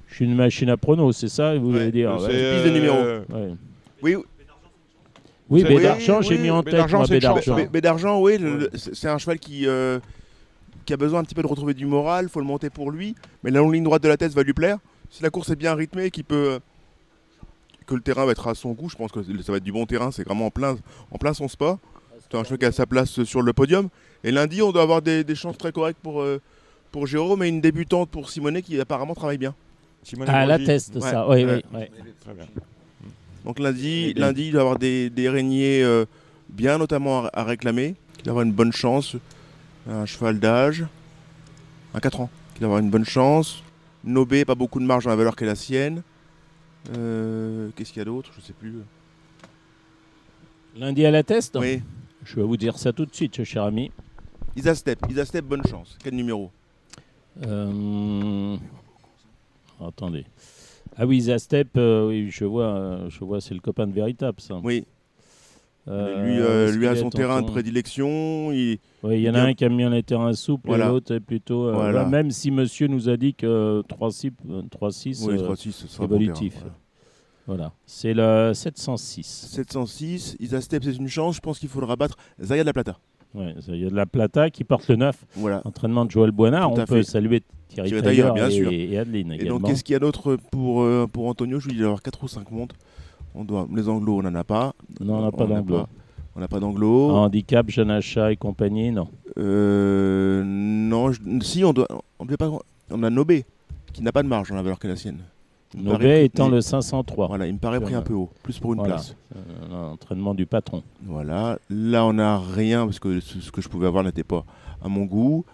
Je suis une machine à pronos, c'est ça vous voulez dire? C'est piste de numéro. Oui, B d'Argent, j'ai mis en tête. B d'Argent, oui, c'est un cheval qui a besoin un petit peu de retrouver du moral, il faut le monter pour lui, mais la longue ligne droite de la tête va lui plaire. Si la course est bien rythmée, que le terrain va être à son goût, je pense que ça va être du bon terrain, c'est vraiment en plein son sport. C'est un cheval qui a sa place sur le podium. Et lundi, on doit avoir des chances très correctes pour Jérôme et une débutante pour Simonet qui apparemment travaille bien. La teste, ça, oui. Très bien. Donc lundi, il doit y avoir des Régniers bien, notamment à réclamer, qui doit avoir une bonne chance. Un cheval d'âge, un 4 ans, qui doit avoir une bonne chance. Nobé, pas beaucoup de marge dans la valeur qu'est la sienne. Qu'est-ce qu'il y a d'autre? Je ne sais plus. Lundi à la test? Oui. Je vais vous dire ça tout de suite, cher ami. Isa Step, bonne chance. Quel numéro? Attendez. Ah oui, Isa Step, oui, je vois, c'est le copain de Véritable, ça. Oui. Lui a son terrain de prédilection. Oui, il y en a un qui aime bien les terrains souples et l'autre est plutôt... même si monsieur nous a dit que 3-6 c'est évolutif. Voilà. C'est le 706. 706, Isa Step, c'est une chance. Je pense qu'il faudra battre Zaya de la Plata. Oui, Zaya de la Plata qui porte le 9. Voilà. Entraînement de Joël Boinard. On peut saluer Thierry Thierry Tailleur Tailleur, bien sûr. et Adeline Et également. donc, qu'est-ce qu'il y a d'autre pour Antonio? Je lui dis d'avoir 4 ou 5 montres. Les anglos, on n'en a pas. Non, on n'a pas d'anglo. On n'a pas d'anglo. Handicap, jeune achat et compagnie, non. Non, si, on a Nobé, qui n'a pas de marge dans la valeur qu'est la sienne. Nobé étant le 503. Voilà, il me paraît pris un peu haut, plus pour une place. L'entraînement du patron. Voilà, là on n'a rien, parce que ce que je pouvais avoir n'était pas à mon goût.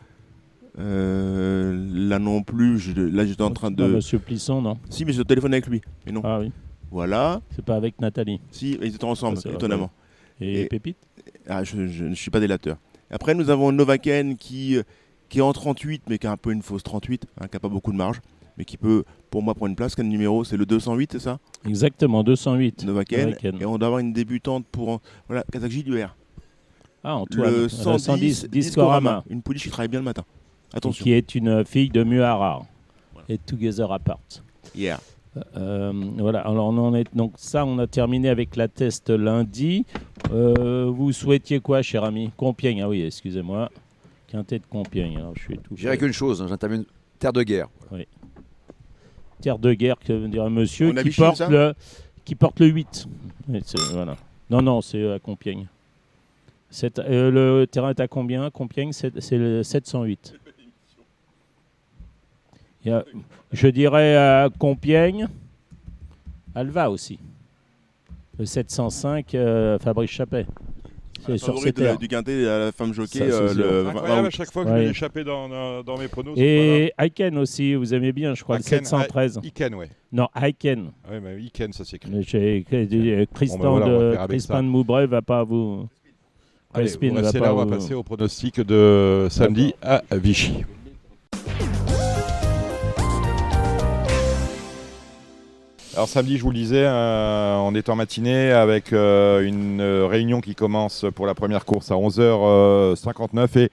Là non plus, là j'étais en train de... Monsieur Plisson, non? Si, mais j'ai au téléphone avec lui, mais non. Ah oui. Voilà. C'est pas avec Nathalie? Si, ils étaient ensemble, étonnamment. Et Pépite? Je ne suis pas délateur. Après, nous avons Novaken qui est en 38, mais qui a un peu une fausse 38, qui n'a pas beaucoup de marge, mais qui peut, pour moi, prendre une place. Quel numéro? C'est le 208, c'est ça? Exactement, 208. Novaken. Et on doit avoir une débutante pour... Voilà, Kazakh Gilbert. Ah, Antoine. Le 110 Discorama. Une pouliche qui travaille bien le matin. Attention. Qui est une fille de Muharar. Et Together Apart. Yeah. Voilà, alors on en est, donc ça on a terminé avec la test lundi. Vous souhaitiez quoi, cher ami? Compiègne, ah oui, excusez-moi. Quintet de Compiègne, alors je suis tout. Je dirais qu'une chose, j'interviens terre de guerre. Oui. Terre de guerre, que dirait monsieur, On a qui Vichy, porte, ça qui porte le 8. Voilà. Non, c'est à Compiègne. Le terrain est à combien? Compiègne, c'est le 708. Je dirais à Compiègne, Alva aussi. Le 705, Fabrice Chappet. C'est sur ces terres. Du quintet à la femme jockey. Incroyable, à chaque fois que je vais échapper dans mes pronos. Et Aiken aussi, vous aimez bien, je crois, le 713. Iken, ouais. Non, Aiken. Oui, mais Iken, ça s'écrit. Crispin de Moubray va pas vous... Allez, on va passer au pronostic de samedi à Vichy. Alors samedi, je vous le disais, on est en matinée avec une réunion qui commence pour la première course à 11h59 et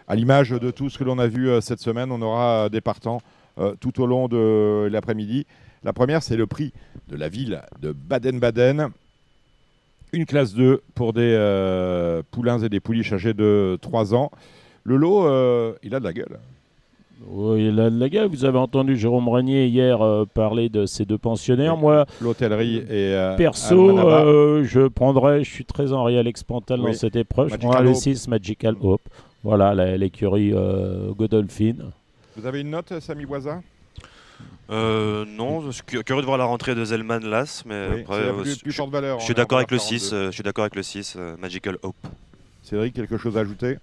à l'image de tout ce que l'on a vu cette semaine, on aura des partants tout au long de l'après-midi. La première, c'est le prix de la ville de Baden-Baden. Une classe 2 pour des poulains et des pouliches âgés de 3 ans. Le lot, il a de la gueule. Oui, il a de la gueule. Vous avez entendu Jérôme Régnier hier parler de ces deux pensionnaires. Moi, l'hôtellerie et perso, je suis très Henri-Alex Expantal dans cette épreuve. Je prends le 6 Magical Hope. Voilà, l'écurie Godolphin. Vous avez une note, Samy Boisa? Non, je suis curieux de voir la rentrée de Zellman Las, mais oui, après, plus forte valeur. Je suis d'accord avec le 6. Je suis d'accord avec le 6, Magical Hope. Cédric, quelque chose à ajouter?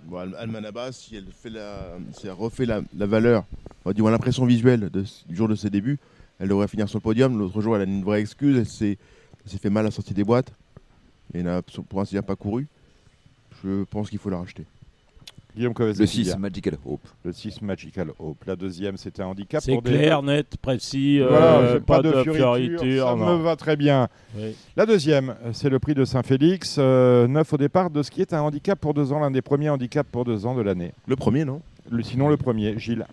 Bon, Almanaba, si elle refait la valeur, du moins l'impression visuelle du jour de ses débuts, elle devrait finir sur le podium. L'autre jour, elle a une vraie excuse. Elle s'est fait mal à la sortie des boîtes. Et n'a pour ainsi dire pas couru. Je pense qu'il faut la racheter. Guillaume Covezzi. Le 6 Magical Hope. Le 6 Magical Hope. La deuxième, c'était un handicap. C'est clair, net, précis. Voilà, pas de fioriture. Ça me va très bien. Oui. La deuxième, c'est le prix de Saint-Félix. 9 au départ de ce qui est un handicap pour 2 ans, l'un des premiers handicaps pour 2 ans de l'année. Le premier, non? Sinon, le premier. Gilles.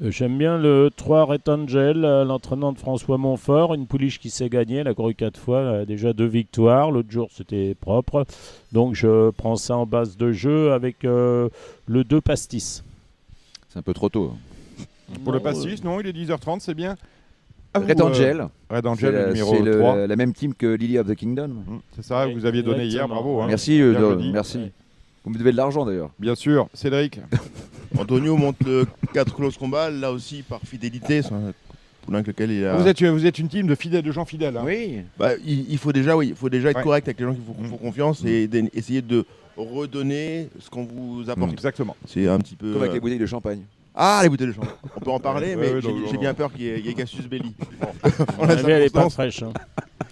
J'aime bien le 3 Red Angel, l'entraînement de François Montfort, une pouliche qui s'est gagnée, elle a couru 4 fois, déjà 2 victoires, l'autre jour c'était propre, donc je prends ça en base de jeu avec le 2 Pastis. C'est un peu trop tôt. Pour le Pastis, non, il est 10h30, c'est bien. Red Angel, Red Angel, le numéro 3. La même team que Lily of the Kingdom. C'est ça, vous aviez donné hier, bravo. Hein. Merci, merci. Vous me devez de l'argent d'ailleurs. Bien sûr, Cédric. Antonio monte le 4 close combat, là aussi par fidélité. C'est un poulain avec lequel il a... Vous êtes une team de gens fidèles. Hein. Oui. Bah, il faut déjà être correct avec les gens qui vous font confiance et essayer de redonner ce qu'on vous apporte. Exactement. C'est un petit peu... Comme avec les bouteilles de champagne. Ah, les bouteilles de champagne. On peut en parler, mais j'ai bien peur qu'il y ait Cassius Belli. Elle n'est pas fraîche. Hein.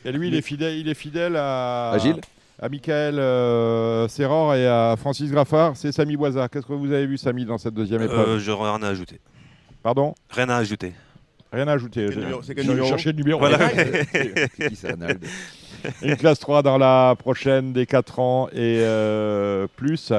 Et lui, il est fidèle à Gilles. À Michael Serror et à Francis Graffard, c'est Samy Boisa. Qu'est-ce que vous avez vu, Samy, dans cette deuxième épreuve? Je rien à ajouter. Pardon? Rien à ajouter. Rien à ajouter. C'est quel numéro? Chercher le numéro. Voilà. C'est qui ça, Nald? Une classe 3 dans la prochaine des 4 ans et plus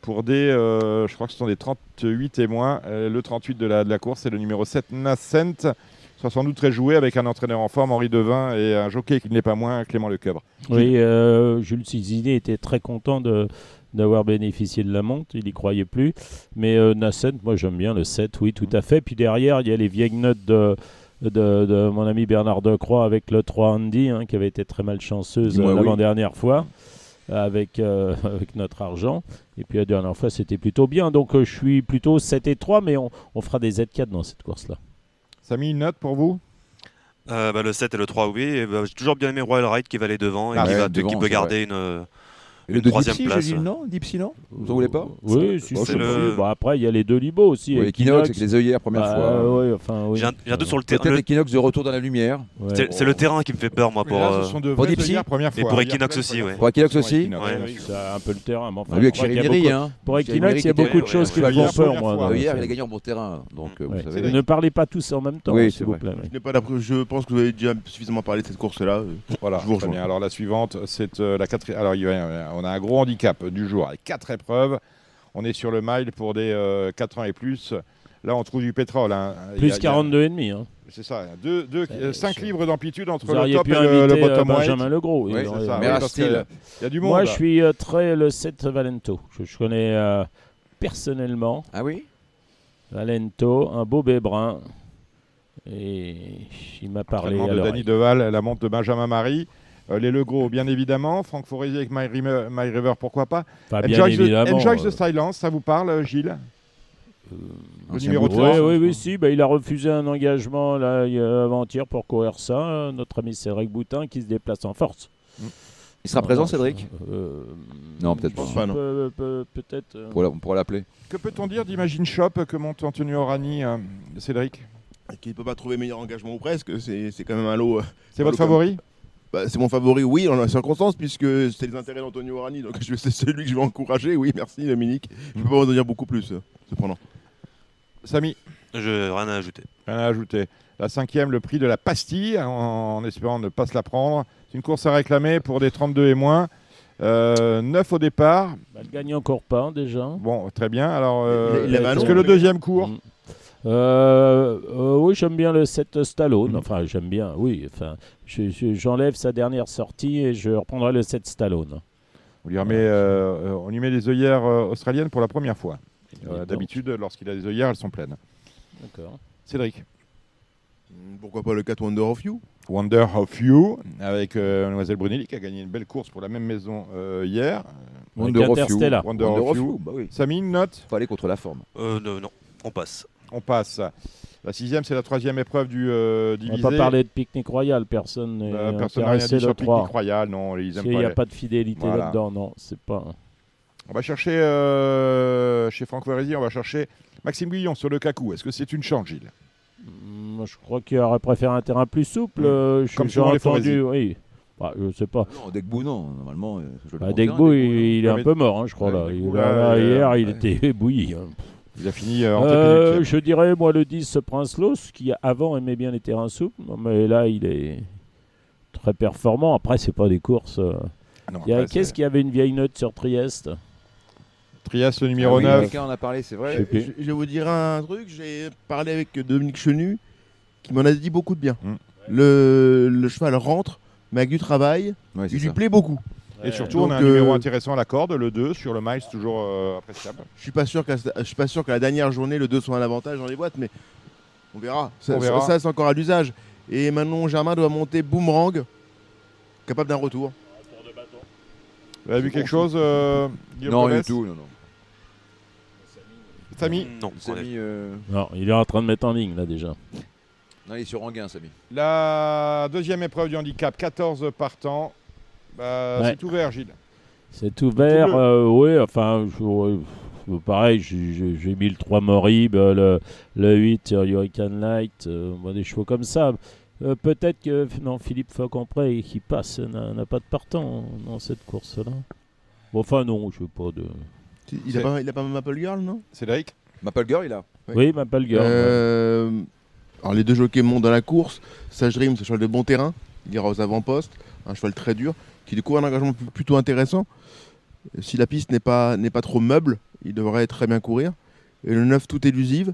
pour des, je crois que ce sont des 38 et moins. Le 38 de la course, c'est le numéro 7, Nascent. Soit sans doute très joué avec un entraîneur en forme, Henri Devin, et un jockey qui ne l'est pas moins, Clément Lecoeuvre. Oui, Jules Cizini était très content de d'avoir bénéficié de la monte, il n'y croyait plus. Mais Nascent, moi j'aime bien le 7, oui, tout à fait. Puis derrière, il y a les vieilles notes de mon ami Bernard Decroix avec le 3 Andy, qui avait été très malchanceuse l'avant-dernière fois. Avec notre argent. Et puis la dernière fois, c'était plutôt bien. Donc je suis plutôt 7 et 3, mais on fera des Z4 dans cette course-là. Samy, une note pour vous? Le 7 et le 3, oui. Et j'ai toujours bien aimé Royal Ride qui va aller devant et qui peut garder une troisième place. Gilles, non Dipsy, non Vous en voulez pas? Oui, si c'est après, il y a les deux Libos aussi. Equinox avec les œillères, première fois. Oui, enfin, oui. J'ai un doute sur le terrain. Peut-être Equinox de retour dans la lumière. C'est le terrain qui me fait peur, moi, pour Dipsy. Et pour Equinox aussi, ouais. Pour Equinox aussi. C'est un peu le terrain. Mais enfin, lui avec Chiriviri, pour Equinox, il y a beaucoup de choses qui me font peur, moi. Hier, il a gagné en bon terrain. Donc, vous savez. Ne parlez pas tous en même temps, s'il vous plaît. Je pense que vous avez déjà suffisamment parlé de cette course-là. Voilà, très bien. Alors la suivante, c'est la quatrième. Alors on a un gros handicap du jour avec 4 épreuves. On est sur le mile pour des 4 ans et plus. Là, on trouve du pétrole. Plus 42,5. C'est ça. 5 livres d'amplitude entre vous le top et le bottom weight. Benjamin Legros. Oui, c'est ça. Il y a du monde. Moi, je suis très le 7 Valento. Je connais personnellement. Ah oui Valento, un beau bébrun. Et il m'a parlé de Dany Deval, la monte de Benjamin Marie. Les Legros, bien évidemment. Franck Forésier avec My River, pourquoi pas. Enjoy the Silence, ça vous parle, Gilles? Le numéro 3. Oui, si. Il a refusé un engagement là, avant-hier pour courir ça. Notre ami Cédric Boutin qui se déplace en force. Il sera présent, Cédric? Non, peut-être pas. Peut-être. On pourra l'appeler. Que peut-on dire d'Imagine Shop que monte Antonio Orani, Cédric? Qui ne peut pas trouver meilleur engagement ou presque. C'est quand même un lot. C'est votre favori? C'est mon favori, oui, en la circonstance, puisque c'est les intérêts d'Antonio Orani, donc c'est celui que je vais encourager. Oui, merci Dominique. Je ne peux pas en dire beaucoup plus, cependant. Samy? Rien à ajouter. Rien à ajouter. La 5e, le prix de la pastille, en espérant ne pas se la prendre. C'est une course à réclamer pour des 32 et moins. 9 au départ. Elle gagne encore pas, déjà. Bon, très bien. Alors, est-ce que le deuxième court? Oui, j'aime bien le 7 Stallone. Enfin, j'aime bien, oui. Enfin, j'enlève sa dernière sortie et je reprendrai le 7 Stallone. On lui met des œillères australiennes pour la première fois. D'habitude, lorsqu'il a des œillères, elles sont pleines. D'accord. Cédric? Pourquoi pas le 4 Wonder of You? Wonder of You, avec Mademoiselle Brunelli qui a gagné une belle course pour la même maison hier. Wonder of You. Bah oui. Samy, une note? Faut aller contre la forme. Non, on passe. On passe. La 6e, c'est la 3e épreuve du divisé. On va pas parler de Picnic Royal, personne n'est intéressé rien dit sur le 3. Picnic Royal, non, ils aiment pas. Il n'y a pas de fidélité là-dedans, non, c'est pas... On va chercher, chez Franck Forésier, on va chercher Maxime Guillon sur le Cacou. Est-ce que c'est une chance, Gilles? Moi, je crois qu'il aurait préféré un terrain plus souple. Comme sur les Forésiers. Oui. Je sais pas. Non, Degbou, non. Normalement, Degbou, il est un peu mort, je crois. Hier, il était bouilli. Il a fini en tête. Je dirais, moi, le 10, Prince Los, qui avant aimait bien les terrains souples, mais là, il est très performant. Après, c'est pas des courses. Qu'est-ce qu'il y avait une vieille note sur Trieste? Trieste, le numéro 9. Quelqu'un en a parlé, c'est vrai. Je vais vous dire un truc. J'ai parlé avec Dominique Chenu, qui m'en a dit beaucoup de bien. Le cheval rentre, mais avec du travail, il lui plaît beaucoup. Et surtout, on a un numéro intéressant à la corde, le 2, sur le miles, toujours appréciable. Je suis pas sûr que la dernière journée, le 2 soit un avantage dans les boîtes, mais on verra. Ça, c'est encore à l'usage. Et Manon Germain doit monter Boomerang, capable d'un retour. Vous avez vu quelque chose, Non, du tout, non. Samy? Non. Non, il est en train de mettre en ligne, là, déjà. Non, il est sur Anguin, Samy. La 2e épreuve du handicap, 14 partants. C'est ouvert, Gilles. C'est ouvert, oui, enfin, pareil, j'ai mis le 3 Morib, le 8 Hurricane Light, des chevaux comme ça. Peut-être que Philippe Faucompré qui passe n'a pas de partant dans cette course-là. Bon, enfin, non, je veux pas de... Il a pas Maple Girl, non? Cédric? Maple Girl, il a. Oui, Maple Girl. Alors, les deux jockeys montent dans la course. Sage Dream, c'est un cheval de bon terrain. Il ira aux avant-postes. Un cheval très dur, qui découvre un engagement plutôt intéressant. Si la piste n'est pas trop meuble, il devrait très bien courir. Et le 9, tout élusive.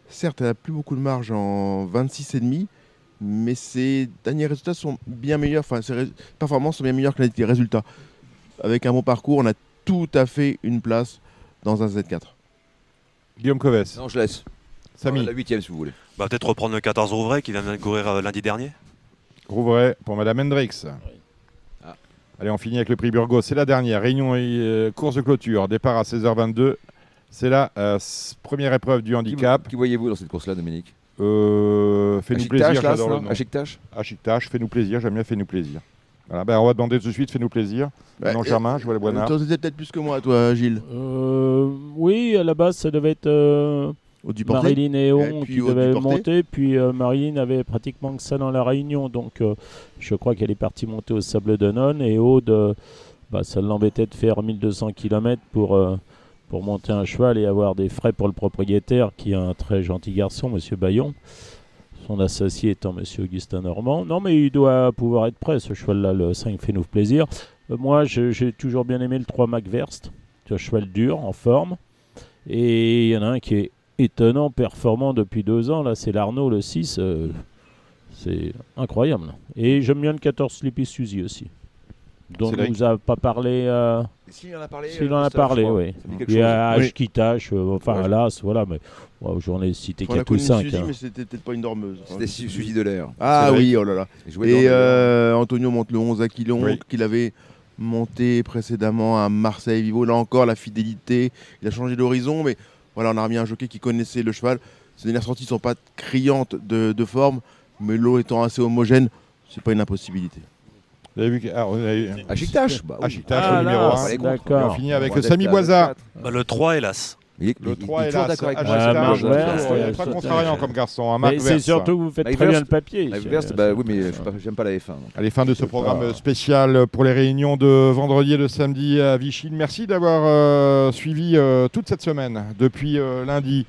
Certes, elle n'a plus beaucoup de marge en 26,5, mais ses derniers résultats sont bien meilleurs. Enfin, ses performances sont bien meilleures que les résultats. Avec un bon parcours, on a tout à fait une place dans un Z4. Guillaume Coves. Non, je laisse. Samy. La 8e, si vous voulez. Bah, peut-être reprendre le 14 Rouvray qui vient de courir lundi dernier. Rouvray pour Madame Hendrix. Ah. Allez, on finit avec le prix Burgos. C'est la dernière. Réunion et course de clôture. Départ à 16h22. C'est la première épreuve du handicap. Qui voyez-vous dans cette course-là, Dominique? Fais-nous plaisir, j'adore le nom. Achiktash, fais-nous plaisir, j'aime bien fais-nous plaisir. Voilà, ben on va demander tout de suite, fais-nous plaisir. Non, Germain, je vois le Boinard. Tu étais peut-être plus que moi, toi, Gilles. Oui, à la base, ça devait être Marilyn et Eon qui devaient monter. Puis Marilyn avait pratiquement que ça dans la Réunion. Donc, je crois qu'elle est partie monter au Sable d'Olonne. Et Aude, ça l'embêtait de faire 1200 km pour monter un cheval et avoir des frais pour le propriétaire, qui est un très gentil garçon, M. Bayon. Son associé étant M. Augustin Normand. Non, mais il doit pouvoir être prêt, ce cheval-là, le 5 Fais-nous plaisir. Moi, j'ai toujours bien aimé le 3 McVerst. C'est un cheval dur, en forme. Et il y en a un qui est étonnant, performant depuis 2 ans. Là, c'est l'Arnaud, le 6. C'est incroyable. Et j'aime bien le 14 Sleepy Suzy aussi. Dont on ne nous a pas parlé. S'il en a parlé, s'il en a parlé, oui. Il y a Ashkitash, là, voilà, mais j'en ai cité 4 ou 5. Suzy, mais c'était peut-être pas une dormeuse. C'était Suzy de l'air. Ah oui, oh là là. Et Antonio monte le 11 à Quilon, qu'il avait monté précédemment à Marseille-Vivo. Là encore, la fidélité, il a changé d'horizon, mais voilà, on a remis un jockey qui connaissait le cheval. Ses dernières sorties ne sont pas criantes de forme, mais l'eau étant assez homogène, c'est pas une impossibilité. Vous avez vu Achiktash, Achiktash, le numéro 1. D'accord. On finit avec Samy Boisa. Le 3, hélas. Le 3 est là, Achiktash, pas contrariant comme garçon. C'est surtout que vous faites très bien le papier. Oui, mais j'aime pas la F1. Allez, fin de ce programme spécial pour les réunions de vendredi et de samedi à Vichy. Merci d'avoir suivi toute cette semaine, depuis lundi.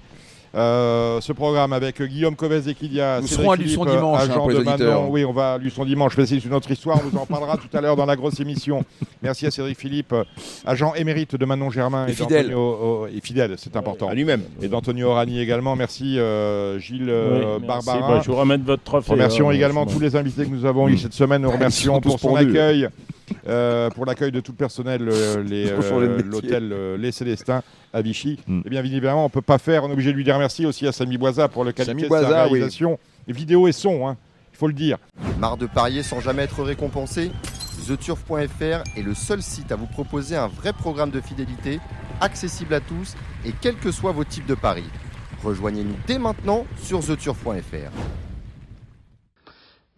Ce programme avec Guillaume Coves et Kylia. Nous serons à Luçon dimanche pour les auditeurs. Manon. Oui, on va à Luçon dimanche. C'est une autre histoire. On vous en parlera tout à l'heure dans la grosse émission. Merci à Cédric Philippe, agent émérite de Manon Germain. Et fidèle. Et fidèle, c'est important. À lui-même. Et d'Antonio Orani également. Merci Gilles Barbara. Je vous remets votre trophée. Remercions également tous les invités que nous avons eus cette semaine. Nous remercions pour son accueil. Pour l'accueil de tout le personnel, l'hôtel Les Célestins à Vichy. Et bien évidemment, on ne peut pas faire, on est obligé de lui dire merci aussi à Samy Boisa pour le qualité de sa réalisation. Vidéo et son, il faut le dire. Marre de parier sans jamais être récompensé ? TheTurf.fr est le seul site à vous proposer un vrai programme de fidélité, accessible à tous et quels que soient vos types de paris. Rejoignez-nous dès maintenant sur TheTurf.fr.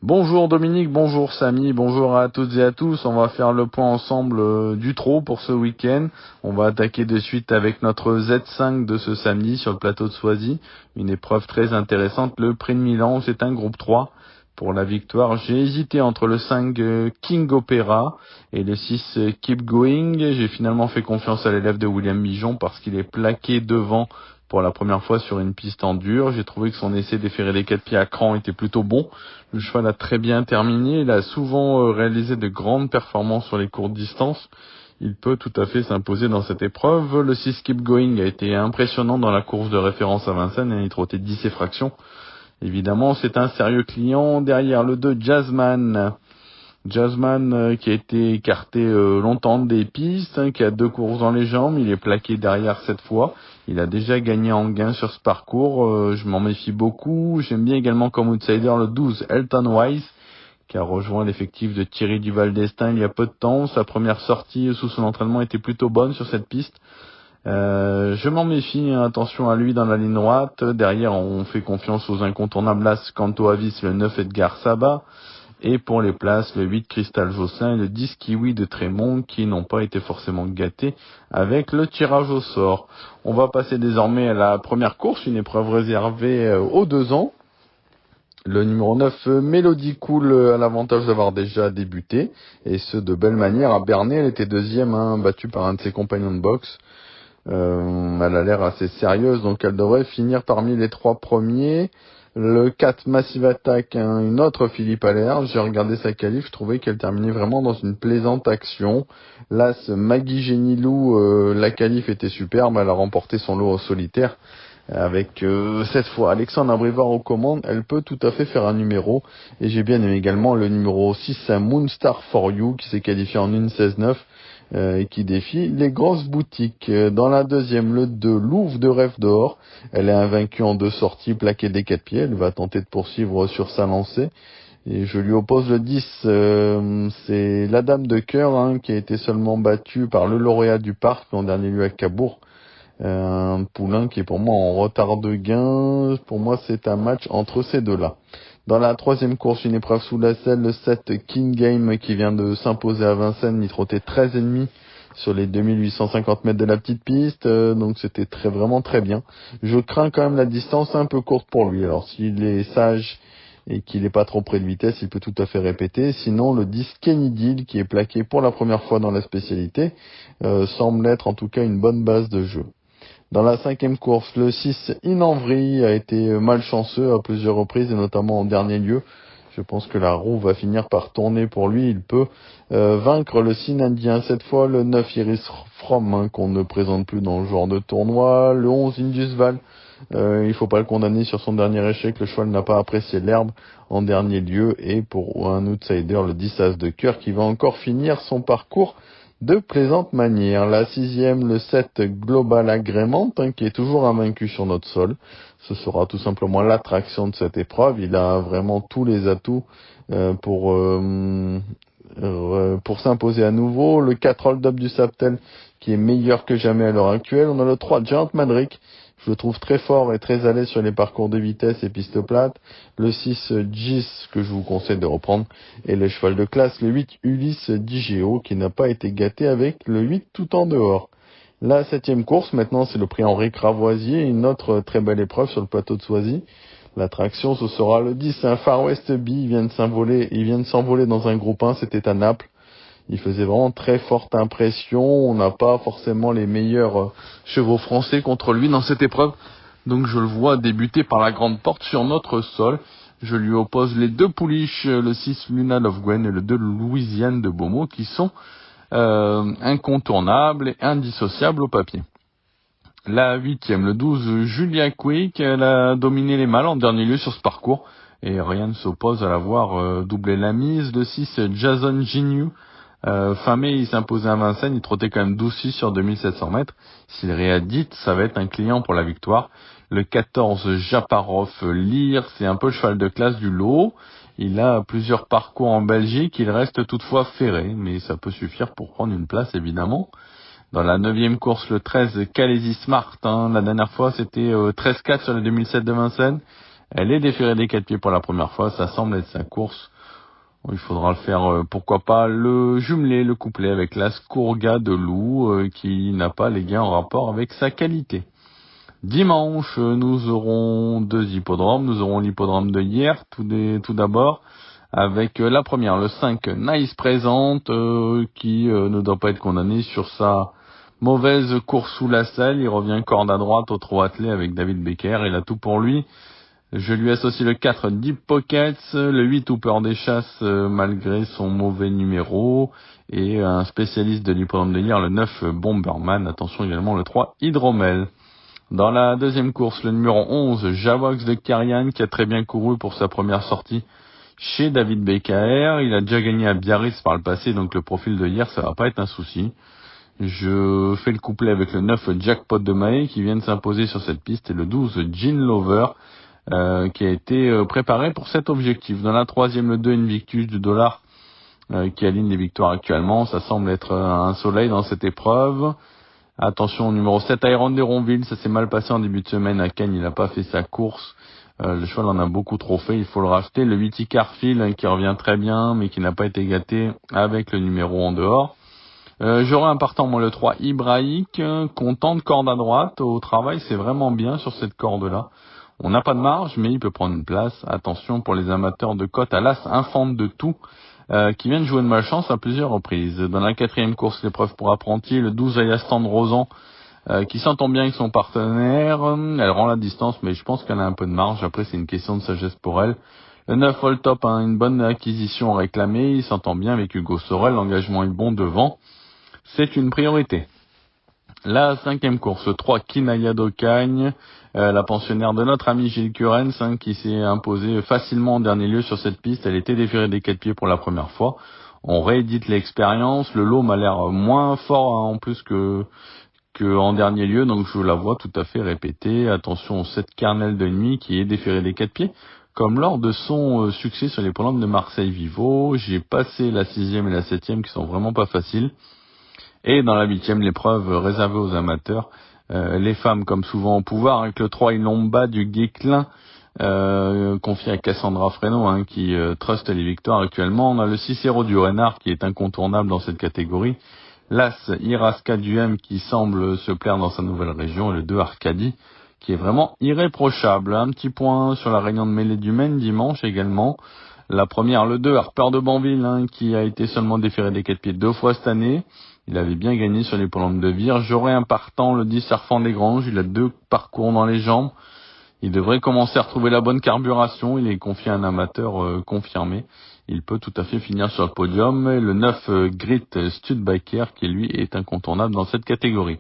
Bonjour Dominique, bonjour Samy, bonjour à toutes et à tous. On va faire le point ensemble du trot pour ce week-end. On va attaquer de suite avec notre Z5 de ce samedi sur le plateau de Soisy. Une épreuve très intéressante, le Prix de Milan, c'est un groupe 3 pour la victoire. J'ai hésité entre le 5 King Opera et le 6 Keep Going. J'ai finalement fait confiance à l'élève de William Mijon parce qu'il est plaqué devant pour la première fois sur une piste en dur. J'ai trouvé que son essai d'efférer les 4 pieds à cran était plutôt bon. Le cheval a très bien terminé. Il a souvent réalisé de grandes performances sur les courtes distances. Il peut tout à fait s'imposer dans cette épreuve. Le 6 Keep Going a été impressionnant dans la course de référence à Vincennes. Il trottait 10 et fractions. Évidemment, c'est un sérieux client. Derrière le 2 Jazzman. Jazzman qui a été écarté longtemps des pistes, qui a 2 courses dans les jambes. Il est plaqué derrière cette fois. Il a déjà gagné en gain sur ce parcours. Je m'en méfie beaucoup. J'aime bien également comme outsider le 12 Elton Wise, qui a rejoint l'effectif de Thierry Duval d'Estaing il y a peu de temps. Sa première sortie sous son entraînement était plutôt bonne sur cette piste. Je m'en méfie, attention à lui dans la ligne droite. Derrière, on fait confiance aux incontournables Las Canto Avis, le 9 Edgar Saba. Et pour les places, le 8 Cristal Jossin et le 10 Kiwi de Trémont, qui n'ont pas été forcément gâtés avec le tirage au sort. On va passer désormais à la première course, une épreuve réservée aux 2 ans. Le numéro 9, Melody Cool, a l'avantage d'avoir déjà débuté, et ce de belle manière. À Bernay, elle était deuxième, battue par un de ses compagnons de boxe. Elle a l'air assez sérieuse, donc elle devrait finir parmi les 3 premiers. Le 4 Massive Attack, une autre Philippe Allaire. J'ai regardé sa qualif, je trouvais qu'elle terminait vraiment dans une plaisante action. L'As Maggie Genilou, la qualif était superbe, elle a remporté son lot au solitaire. Avec cette fois Alexandre Abrivard aux commandes, elle peut tout à fait faire un numéro. Et j'ai bien aimé également le numéro 6 Moonstar for You, qui s'est qualifié en 1.16.9. et qui défie les grosses boutiques. Dans la deuxième, le 2, Louvre de Rêve d'Or. Elle est invaincue en 2 sorties, plaquée des 4 pieds. Elle va tenter de poursuivre sur sa lancée. Et je lui oppose le 10, c'est la Dame de Cœur, qui a été seulement battue par le lauréat du parc en dernier lieu à Cabourg. Un poulain qui est pour moi en retard de gain. Pour moi, c'est un match entre ces deux-là. Dans la troisième course, une épreuve sous la selle, le 7 King Game qui vient de s'imposer à Vincennes. Il trottait 13,5 sur les 2850 mètres de la petite piste. Donc c'était vraiment très bien. Je crains quand même la distance un peu courte pour lui. Alors s'il est sage et qu'il n'est pas trop près de vitesse, il peut tout à fait répéter. Sinon, le 10 Kenny Deal, qui est plaqué pour la première fois dans la spécialité, semble être en tout cas une bonne base de jeu. Dans la cinquième course, le 6 Inanvry a été malchanceux à plusieurs reprises, et notamment en dernier lieu. Je pense que la roue va finir par tourner pour lui. Il peut vaincre le signe indien. Cette fois, le 9 Iris From, qu'on ne présente plus dans le genre de tournoi. Le 11 Indusval. Il faut pas le condamner sur son dernier échec. Le cheval n'a pas apprécié l'herbe en dernier lieu. Et pour un outsider, le 10 As de cœur qui va encore finir son parcours de plaisante manière. La sixième, le 7 Global Agreement, qui est toujours invaincu sur notre sol. Ce sera tout simplement l'attraction de cette épreuve. Il a vraiment tous les atouts pour s'imposer à nouveau. Le 4 Hold Up du Saptel qui est meilleur que jamais à l'heure actuelle. On a le 3 Giant Madrick. Je le trouve très fort et très à l'aise sur les parcours de vitesse et pistes plates. Le 6 Gis, que je vous conseille de reprendre. Et le cheval de classe, le 8 Ulysse Digeo, qui n'a pas été gâté avec le 8 tout en dehors. La septième course, maintenant, c'est le prix Henri Cravoisier, une autre très belle épreuve sur le plateau de Soisy. L'attraction, ce sera le 10, un Far West Bee. Il vient de s'envoler dans un groupe 1, c'était à Naples. Il faisait vraiment très forte impression. On n'a pas forcément les meilleurs chevaux français contre lui dans cette épreuve. Donc je le vois débuter par la grande porte sur notre sol. Je lui oppose les 2 pouliches, le 6 Luna Love Gwen et le 2 Louisiane de Beaumont, qui sont incontournables et indissociables au papier. La 8e, le 12 Julia Quick, elle a dominé les mâles en dernier lieu sur ce parcours. Et rien ne s'oppose à l'avoir doublé la mise. Le 6 Jason Ginu. Fin mai, il s'imposait à Vincennes, il trottait quand même 12-6 sur 2700 mètres. S'il réédite, ça va être un client pour la victoire. Le 14, Japarov Lear, c'est un peu le cheval de classe du lot. Il a plusieurs parcours en Belgique, il reste toutefois ferré, mais ça peut suffire pour prendre une place, évidemment. Dans la 9e course, le 13, Calaisie Smart, la dernière fois, c'était 13-4 sur le 2007 de Vincennes. Elle est déférée des 4 pieds pour la première fois, ça semble être sa course. Il faudra le faire, pourquoi pas, le jumeler, le couplet avec la Scourga de Loup, qui n'a pas les gains en rapport avec sa qualité. Dimanche, nous aurons 2 hippodromes. Nous aurons l'hippodrome de hier, tout d'abord, avec la première, le 5, Nice Présente, qui ne doit pas être condamné sur sa mauvaise course sous la selle. Il revient corde à droite au trot attelé avec David Becker, il a tout pour lui. Je lui associe le 4 Deep Pockets, le 8 Hooper des Chasses malgré son mauvais numéro, et un spécialiste de l'hippodrome de hier, le 9 Bomberman, attention également le 3 Hydromel. Dans la deuxième course, le numéro 11 Javox de Karian, qui a très bien couru pour sa première sortie chez David Becker. Il a déjà gagné à Biarritz par le passé, donc le profil de hier, ça va pas être un souci. Je fais le couplet avec le 9 Jackpot de Mahé qui vient de s'imposer sur cette piste, et le 12 Gin Lover, qui a été préparé pour cet objectif. Dans la troisième, le 2 Invictus du Dollar, qui aligne les victoires actuellement. Ça semble être un soleil dans cette épreuve. Attention au numéro 7, Iron d'Héronville, ça s'est mal passé en début de semaine à Cannes, il n'a pas fait sa course. Le cheval en a beaucoup trop fait, il faut le racheter. Le 8 Icarfield, qui revient très bien, mais qui n'a pas été gâté avec le numéro en dehors. J'aurai un partant, moi, le 3 Ibraïque, content de corde à droite. Au travail, c'est vraiment bien sur cette corde-là. On n'a pas de marge, mais il peut prendre une place. Attention pour les amateurs de cote à l'as infante de tout, qui vient de jouer de malchance à plusieurs reprises. Dans la quatrième course, l'épreuve pour apprentis, le 12 Ayastan de Rosan, qui s'entend bien avec son partenaire. Elle rend la distance, mais je pense qu'elle a un peu de marge. Après, c'est une question de sagesse pour elle. Le 9 All Top, une bonne acquisition réclamée. Il s'entend bien avec Hugo Sorel. L'engagement est bon devant. C'est une priorité. La cinquième course, 3 Kinaya d'Ocagne, la pensionnaire de notre ami Gilles Curens, qui s'est imposée facilement en dernier lieu sur cette piste. Elle était déférée des 4 pieds pour la première fois. on réédite l'expérience. Le lot m'a l'air moins fort en plus que en dernier lieu, donc je la vois tout à fait répéter. Attention au 7 Carnel de nuit qui est déféré des 4 pieds, comme lors de son succès sur les l'hippodrome de Marseille Vivo. J'ai passé la 6e et la 7e qui sont vraiment pas faciles. Et dans la 8e, l'épreuve réservée aux amateurs, les femmes comme souvent au pouvoir, avec le 3 Ilomba du Guéclin, confié à Cassandra Fresno, qui truste les victoires actuellement. On a le 6 Héros du Renard qui est incontournable dans cette catégorie. L'As Iraska du M qui semble se plaire dans sa nouvelle région, et le 2 Arcadie qui est vraiment irréprochable. Un petit point sur la réunion de mêlée du Maine dimanche également. La première, le 2 Harper de Banville, qui a été seulement déféré des 4 pieds 2 fois cette année. Il avait bien gagné sur les l'hippodrome de Vire. J'aurais un partant, le 10 Serfant des Granges. Il a 2 parcours dans les jambes. Il devrait commencer à retrouver la bonne carburation. Il est confié à un amateur confirmé. Il peut tout à fait finir sur le podium. Et le 9 Grit Studebaker qui lui est incontournable dans cette catégorie.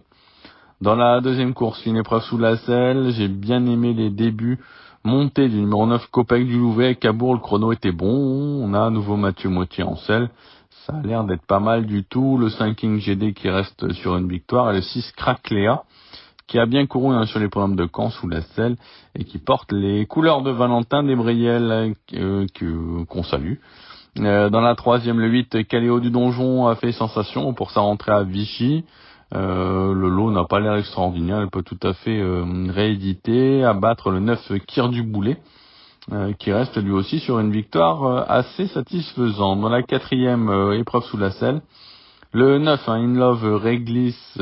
Dans la deuxième course, une épreuve sous la selle. J'ai bien aimé les débuts montés du numéro 9 Copec du Louvet. Cabourg, le chrono était bon. On a à nouveau Mathieu Mottier en selle. Ça a l'air d'être pas mal du tout. Le 5 King GD qui reste sur une victoire. Et le 6 Cracléa qui a bien couru sur les programmes de Caen sous la selle et qui porte les couleurs de Valentin Desbriel qu'on salue. Dans la troisième, le 8 Caléo du Donjon a fait sensation pour sa rentrée à Vichy. Le lot n'a pas l'air extraordinaire. Elle peut tout à fait rééditer, abattre le 9 Kir du Boulet. Qui reste lui aussi sur une victoire assez satisfaisante. Dans la quatrième épreuve sous la selle, le 9 In Love Réglisse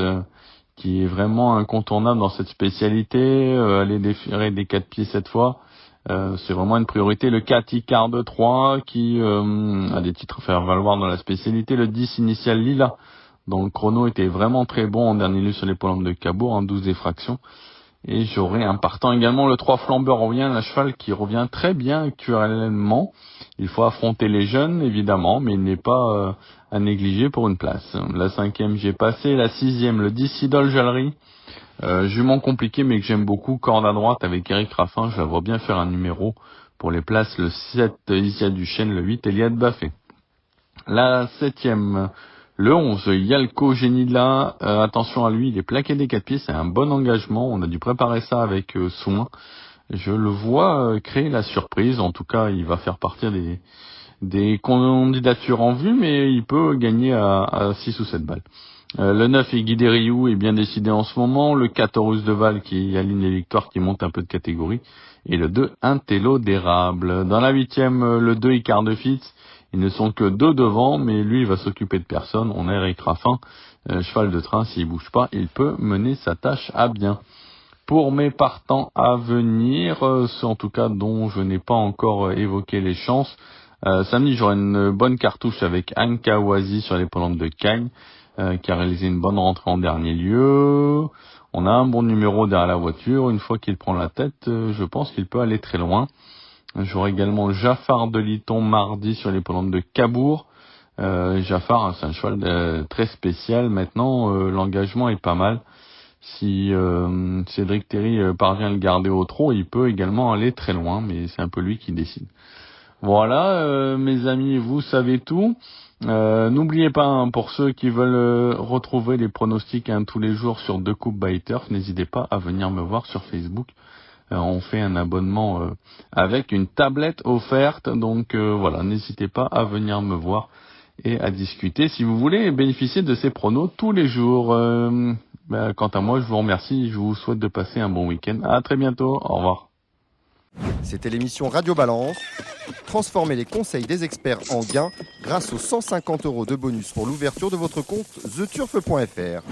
qui est vraiment incontournable dans cette spécialité, aller déférer des 4 pieds cette fois, c'est vraiment une priorité. Le 4 Icard de 3 qui a des titres à faire valoir dans la spécialité. Le 10 Initial Lila dont le chrono était vraiment très bon en dernier lieu sur les l'hippodrome de Cabourg, 12 effractions. Et j'aurai un partant également, le 3 Flambeur revient, un cheval qui revient très bien actuellement. Il faut affronter les jeunes, évidemment, mais il n'est pas à négliger pour une place. La 5e, j'ai passé. La 6e, le 10 Idole Jallerie. Jument compliqué, mais que j'aime beaucoup. Corde à droite avec Eric Raffin. Je la vois bien faire un numéro pour les places. Le 7 Isia Duchesne, le 8 Eliade Baffé. La 7e... Le 11, Yalco Genila, attention à lui, il est plaqué des 4 pieds, c'est un bon engagement, on a dû préparer ça avec soin. Je le vois créer la surprise, en tout cas il va faire partir des candidatures en vue, mais il peut gagner à 6 ou 7 balles. Le 9, Guidé Rioux est bien décidé en ce moment, le 14 de Val qui aligne les victoires, qui monte un peu de catégorie, et le 2, Intello d'érable. Dans la 8e, le 2, Icard de Fitz. Ils ne sont que 2 devant, mais lui, il va s'occuper de personne. On a Eric Raffin, cheval de train, s'il bouge pas, il peut mener sa tâche à bien. Pour mes partants à venir, ceux en tout cas dont je n'ai pas encore évoqué les chances, samedi, j'aurai une bonne cartouche avec Anne Kawazi sur les l'hippodrome de Cagnes, qui a réalisé une bonne rentrée en dernier lieu. On a un bon numéro derrière la voiture. Une fois qu'il prend la tête, je pense qu'il peut aller très loin. J'aurai également Jaffar de Liton mardi sur les l'hippodrome de Cabourg. Jaffar, c'est un cheval très spécial. Maintenant, l'engagement est pas mal. Si Cédric Terry parvient à le garder au trot, il peut également aller très loin, mais c'est un peu lui qui décide. Voilà, mes amis, vous savez tout. N'oubliez pas, pour ceux qui veulent retrouver les pronostics tous les jours sur Deux Coupes by Turf, n'hésitez pas à venir me voir sur Facebook. On fait un abonnement avec une tablette offerte, donc voilà, n'hésitez pas à venir me voir et à discuter si vous voulez bénéficier de ces pronos tous les jours. Quant à moi, je vous remercie, je vous souhaite de passer un bon week-end. À très bientôt, au revoir. C'était l'émission Radio Balance. Transformez les conseils des experts en gains grâce aux 150 € de bonus pour l'ouverture de votre compte theturf.fr.